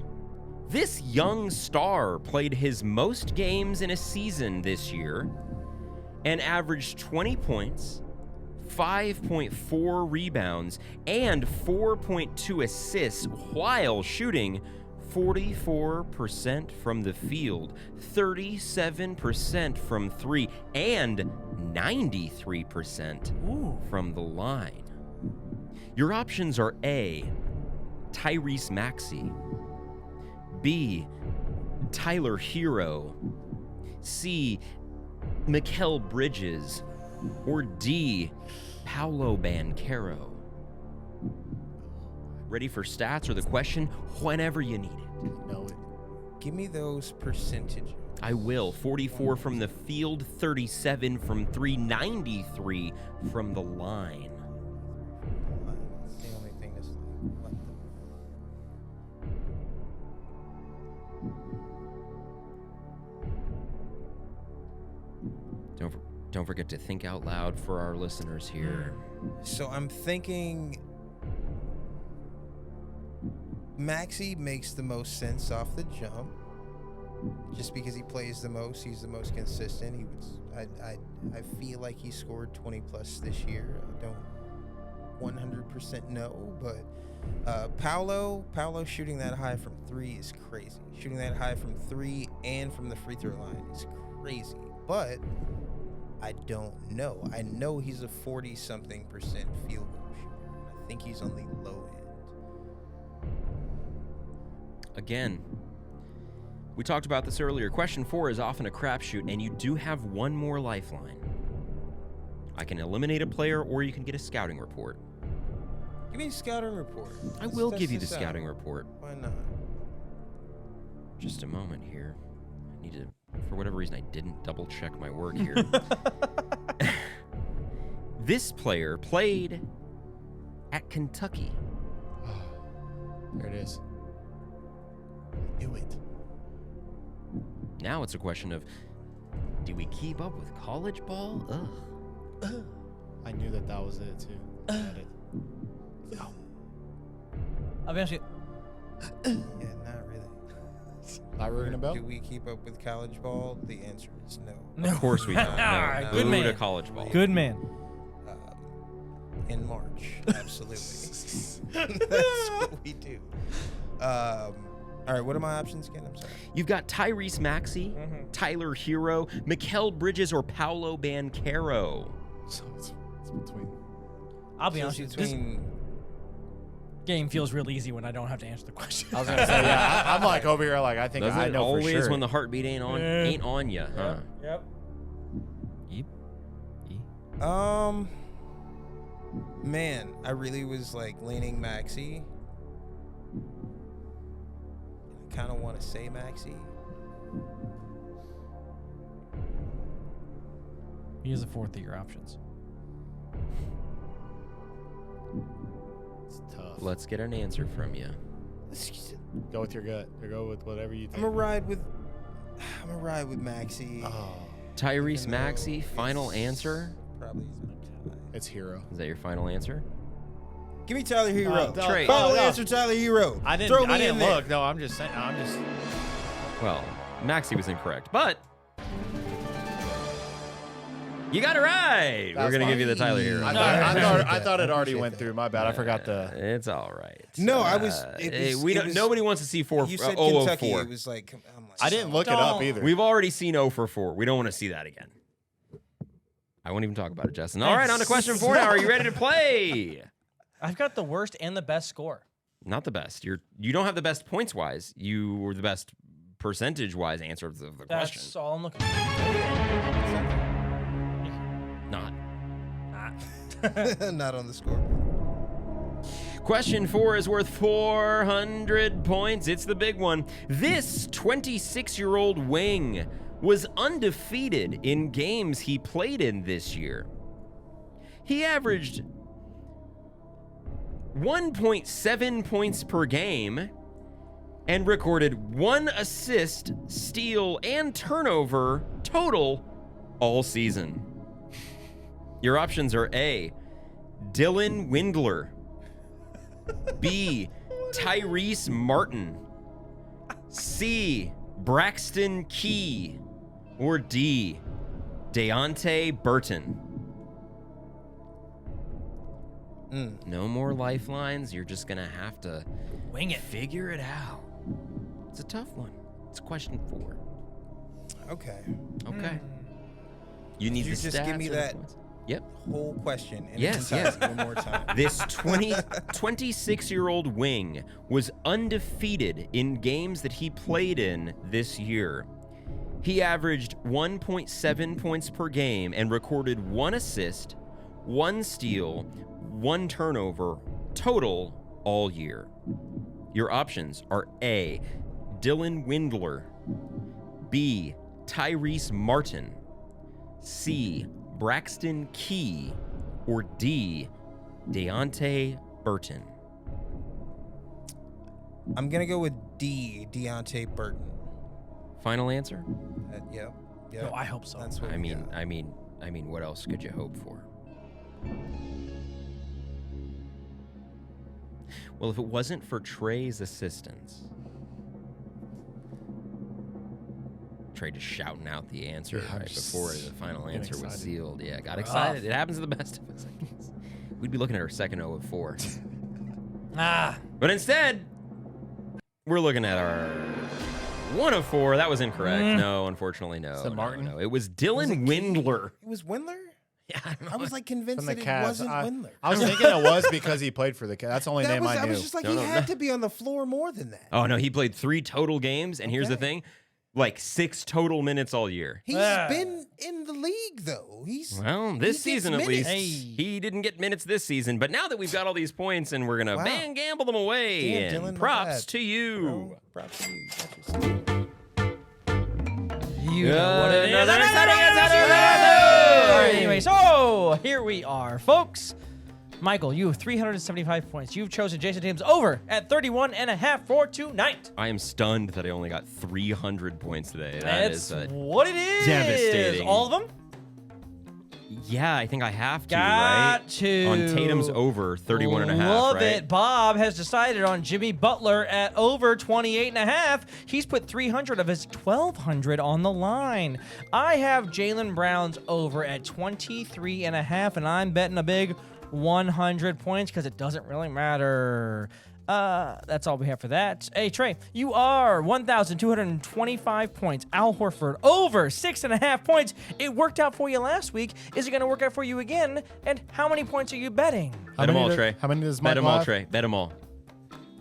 This young star played his most games in a season this year and averaged 20 points, 5.4 rebounds, and 4.2 assists while shooting 44% from the field, 37% from 3, and 93% from the line. Your options are A, Tyrese Maxey, B, Tyler Hero, C, Mikal Bridges, or D, Paolo Banchero. Ready for stats or the question whenever you need it? Know it. Give me those percentages. I will. 44 from the field, 37 from 3, 93 from the line. That's the only thing that's like, Don't forget to think out loud for our listeners here. So I'm thinking Maxey makes the most sense off the jump. Just because he plays the most, he's the most consistent. He was I feel like he scored 20 plus this year. I don't 100% know, but Paolo shooting that high from 3 is crazy. Shooting that high from 3 and from the free throw line is crazy. But I don't know. I know he's a 40-something% field goal shooter. I think he's on the low end. Again, we talked about this earlier. Question 4 is often a crapshoot, and you do have one more lifeline. I can eliminate a player, or you can get a scouting report. Give me a scouting report. I will give you the scouting report. Why not? Just a moment here. I need to, for whatever reason, I didn't double check my work here. This player played at Kentucky. There it is. I knew it. Now it's a question of, do we keep up with college ball? Ugh. I knew that was it too. I had it. I'll be honest with you. Yeah, not really. Not ringing a bell? Do we keep up with college ball? The answer is no. Of course we don't. No. Good Boo man. to college ball. Good man. In March, absolutely. That's what we do. All right, what are my options again? I'm sorry. You've got Tyrese Maxey, Tyler Hero, Mikal Bridges, or Paolo Banchero. So it's between. I'll be So honest it's with you. This between game feels real easy when I don't have to answer the question. I was gonna say, yeah. I'm like over here, like I think Doesn't I it know always for sure. when the heartbeat ain't on you, huh? Yep. Yep. man, I really was like leaning Maxey. I kind of want to say Maxey. Here's the fourth of your options. It's tough. Let's get an answer from you. Go with your gut. Or go with whatever you think. I'm gonna ride with Maxey. Oh, Tyrese Even though Maxey, final answer? Probably is my tie. it's Hero. Is that your final answer? Give me Tyler Hero. Trey. Final answer, Tyler Hero. I didn't. Throw me I in didn't there. look. No, I'm just saying. I'm just. Well, Maxey was incorrect, but you got it right. We're That's going to give you the fine. Tyler Hero. I thought it already went through. My bad. I forgot the. It's all right. No, I was. Nobody wants to see You said 0 of Kentucky. 4. It was like. I'm like I didn't look it up either. We've already seen 0 for 4. We don't want to see that again. I won't even talk about it, Justin. All right, on to question 4 now. Are you ready to play? I've got the worst and the best score. Not the best. You don't have the best points wise. You were the best percentage wise answer of the That's question. all I'm looking for. Not. Not on the scoreboard. Question 4 is worth 400 points. It's the big one. This 26-year-old wing was undefeated in games he played in this year. He averaged 1.7 points per game and recorded 1 assist, steal, and turnover total all season. Your options are A, Dylan Windler, B, Tyrese Martin, C, Braxton Key, or D, Deontay Burton. No more lifelines. You're just gonna have to Wing it. figure it out. It's a tough one. It's question 4. Okay. Okay. You need Could you the just give stats me or the that points? Yep. Whole question. In Yes, its yes. entirety one more time. This 26-year-old wing was undefeated in games that he played in this year. He averaged 1.7 points per game and recorded 1 assist, 1 steal, 1 turnover total all year. Your options are A, Dylan Windler, B, Tyrese Martin, C, Braxton Key, or D, Deontay Burton. I'm gonna go with D, Deontay Burton. Final answer? Yep. No, I hope so. That's what I we mean, got. what else could you hope for? Well, if it wasn't for Trey's assistance, Trey just shouting out the answer Yeah, right just before the final answer was excited. sealed. Yeah, got excited. It happens to the best of us. I guess. We'd be looking at our second 0 of 4. Ah. But instead, we're looking at our 1 of 4. That was incorrect. No, unfortunately, no. Is it Martin? No. It was Dylan Windler. It was Windler? Yeah, I don't know. I was like convinced From the that it Cavs. wasn't Windler. I was thinking it was because he played for the Cavs. That's the only name I I knew. was just like, No, he no, had no. to be on the floor more than that. Oh, no, he played 3 total games, and here's the thing. Like 6 total minutes all year. He's Ah. been in the league, though. Well, this he gets season at least, minutes. he didn't get minutes this season. But now that we've got all these points and we're going to Wow. gamble them away, Damn, and Dylan, my props bad. to you. Bro, props to you. You got your stuff. You know what it is. Another exciting All right, anyway, so here we are, folks. Michael, you have 375 points. You've chosen Jason Tatum's over at 31.5 for tonight. I am stunned that I only got 300 points today. That's That is what it is. devastating. All of them? yeah, I think I have to, Got right? to. On Tatum's over 31.5, Love right? it. Bob has decided on Jimmy Butler at over 28.5. He's put 300 of his 1,200 on the line. I have Jaylen Brown's over at 23.5, and I'm betting a big 100 points because it doesn't really matter. That's all we have for that. Hey, Trey, you are 1,225 points. Al Horford over 6.5 points. It worked out for you last week. Is it going to work out for you again? And how many points are you betting? Bet them all, Trey. How many does Bet them Michael all, have? Trey. Bet them all.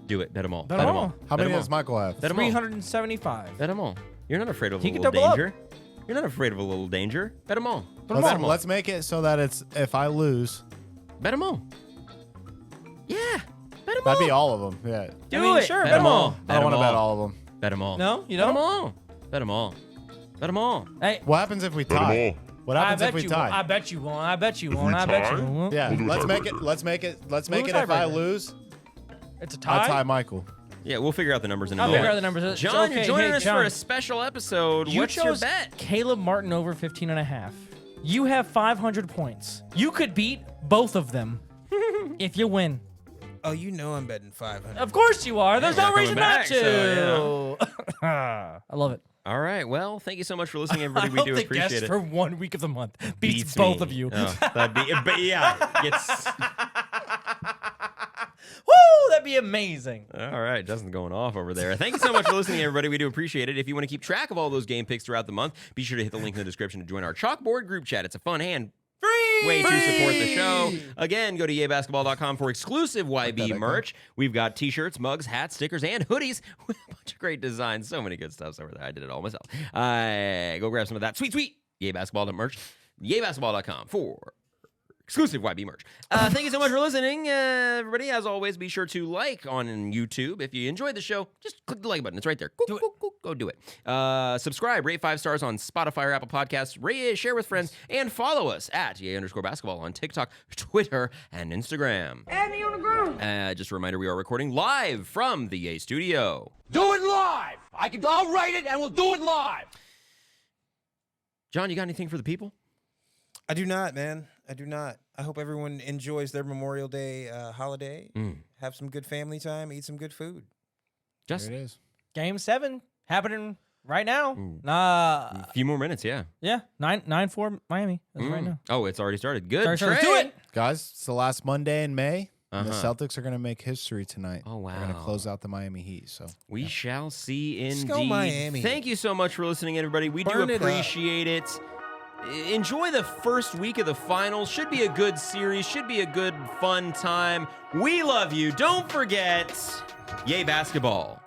Do it. Bet them all. Bet 'em all. How Bet many 'em does all. Michael have? Bet 'em all. 375. Bet them all. You're not afraid of a He can little double up. danger. You're not afraid of a little danger. Bet them all. Let's make it so that it's if I lose, Bet them all. Yeah. Bet them all. that'd be all of them. Yeah. Do it. Sure, Bet bet 'em 'em all. all. I don't want to bet all of them. Bet them all. No, you Bet them don't? all. Bet them all. Bet them all. Hey, What happens if we tie? What happens if we you won't. I tie? bet you won't. I bet you won't. I bet you won't. Yeah, let's make it. Let's make it. Let's We'll make do it. a If I tiebreaker. lose, It's a I tie. tie Michael. Yeah, we'll figure out the numbers in a I'll moment. figure out the numbers. It's John, you're okay. joining Hey, us John, for a special episode. You What's your chose bet? Caleb Martin over 15.5. You have 500 points. You could beat both of them if you win. Oh, you know I'm betting 500. Of course you are. There's Yeah, no we're reason coming not back, to. so, I love it. All right. Well, thank you so much for listening, I everybody. We hope do the appreciate guest it. for 1 week of the month beats Beats both me. of you. Oh, that'd be, but yeah, it's Woo! That'd be amazing. all right. Justin's going off over there. Thank you so much for listening, everybody. We do appreciate it. If you want to keep track of all those game picks throughout the month, be sure to hit the link in the description to join our Chalkboard group chat. It's a fun and Free way to support the show. Again, go to yebasketball.com for exclusive YB merch. We've got t-shirts, mugs, hats, stickers, and hoodies with a bunch of great designs. So many good stuff over there. I did it all myself. Go grab some of that sweet yebasketball.merch. Yebasketball.com for exclusive YB merch. Thank you so much for listening, everybody. As always, be sure to like on YouTube. If you enjoyed the show, just click the like button. It's right there. Go do it. Subscribe, rate 5 stars on Spotify or Apple Podcasts. Rate, share with friends, and follow us at @YA_basketball on TikTok, Twitter, and Instagram. Add me on the ground. Just a reminder, we are recording live from the Yay Studio. Do it live. I'll write it and we'll do it live. John, you got anything for the people? I do not, man. I do not. I hope everyone enjoys their Memorial Day holiday. Have some good family time. Eat some good food. Just There it is. Game 7 happening right now. a few more minutes, yeah. Yeah, 9-4 Miami. That's right now. Oh, it's already started. Good. Sorry, Trey. let's do it. Guys, it's the last Monday in May. And the Uh-huh. Celtics are going to make history tonight. Oh, They're going to wow. close out the Miami Heat. So We shall see Let's indeed. go Miami. Thank you so much for listening, everybody. We Burn do it up. appreciate it. Enjoy the first week of the finals. Should be a good series. Should be a good, fun time. We love you. Don't forget, Yay Basketball.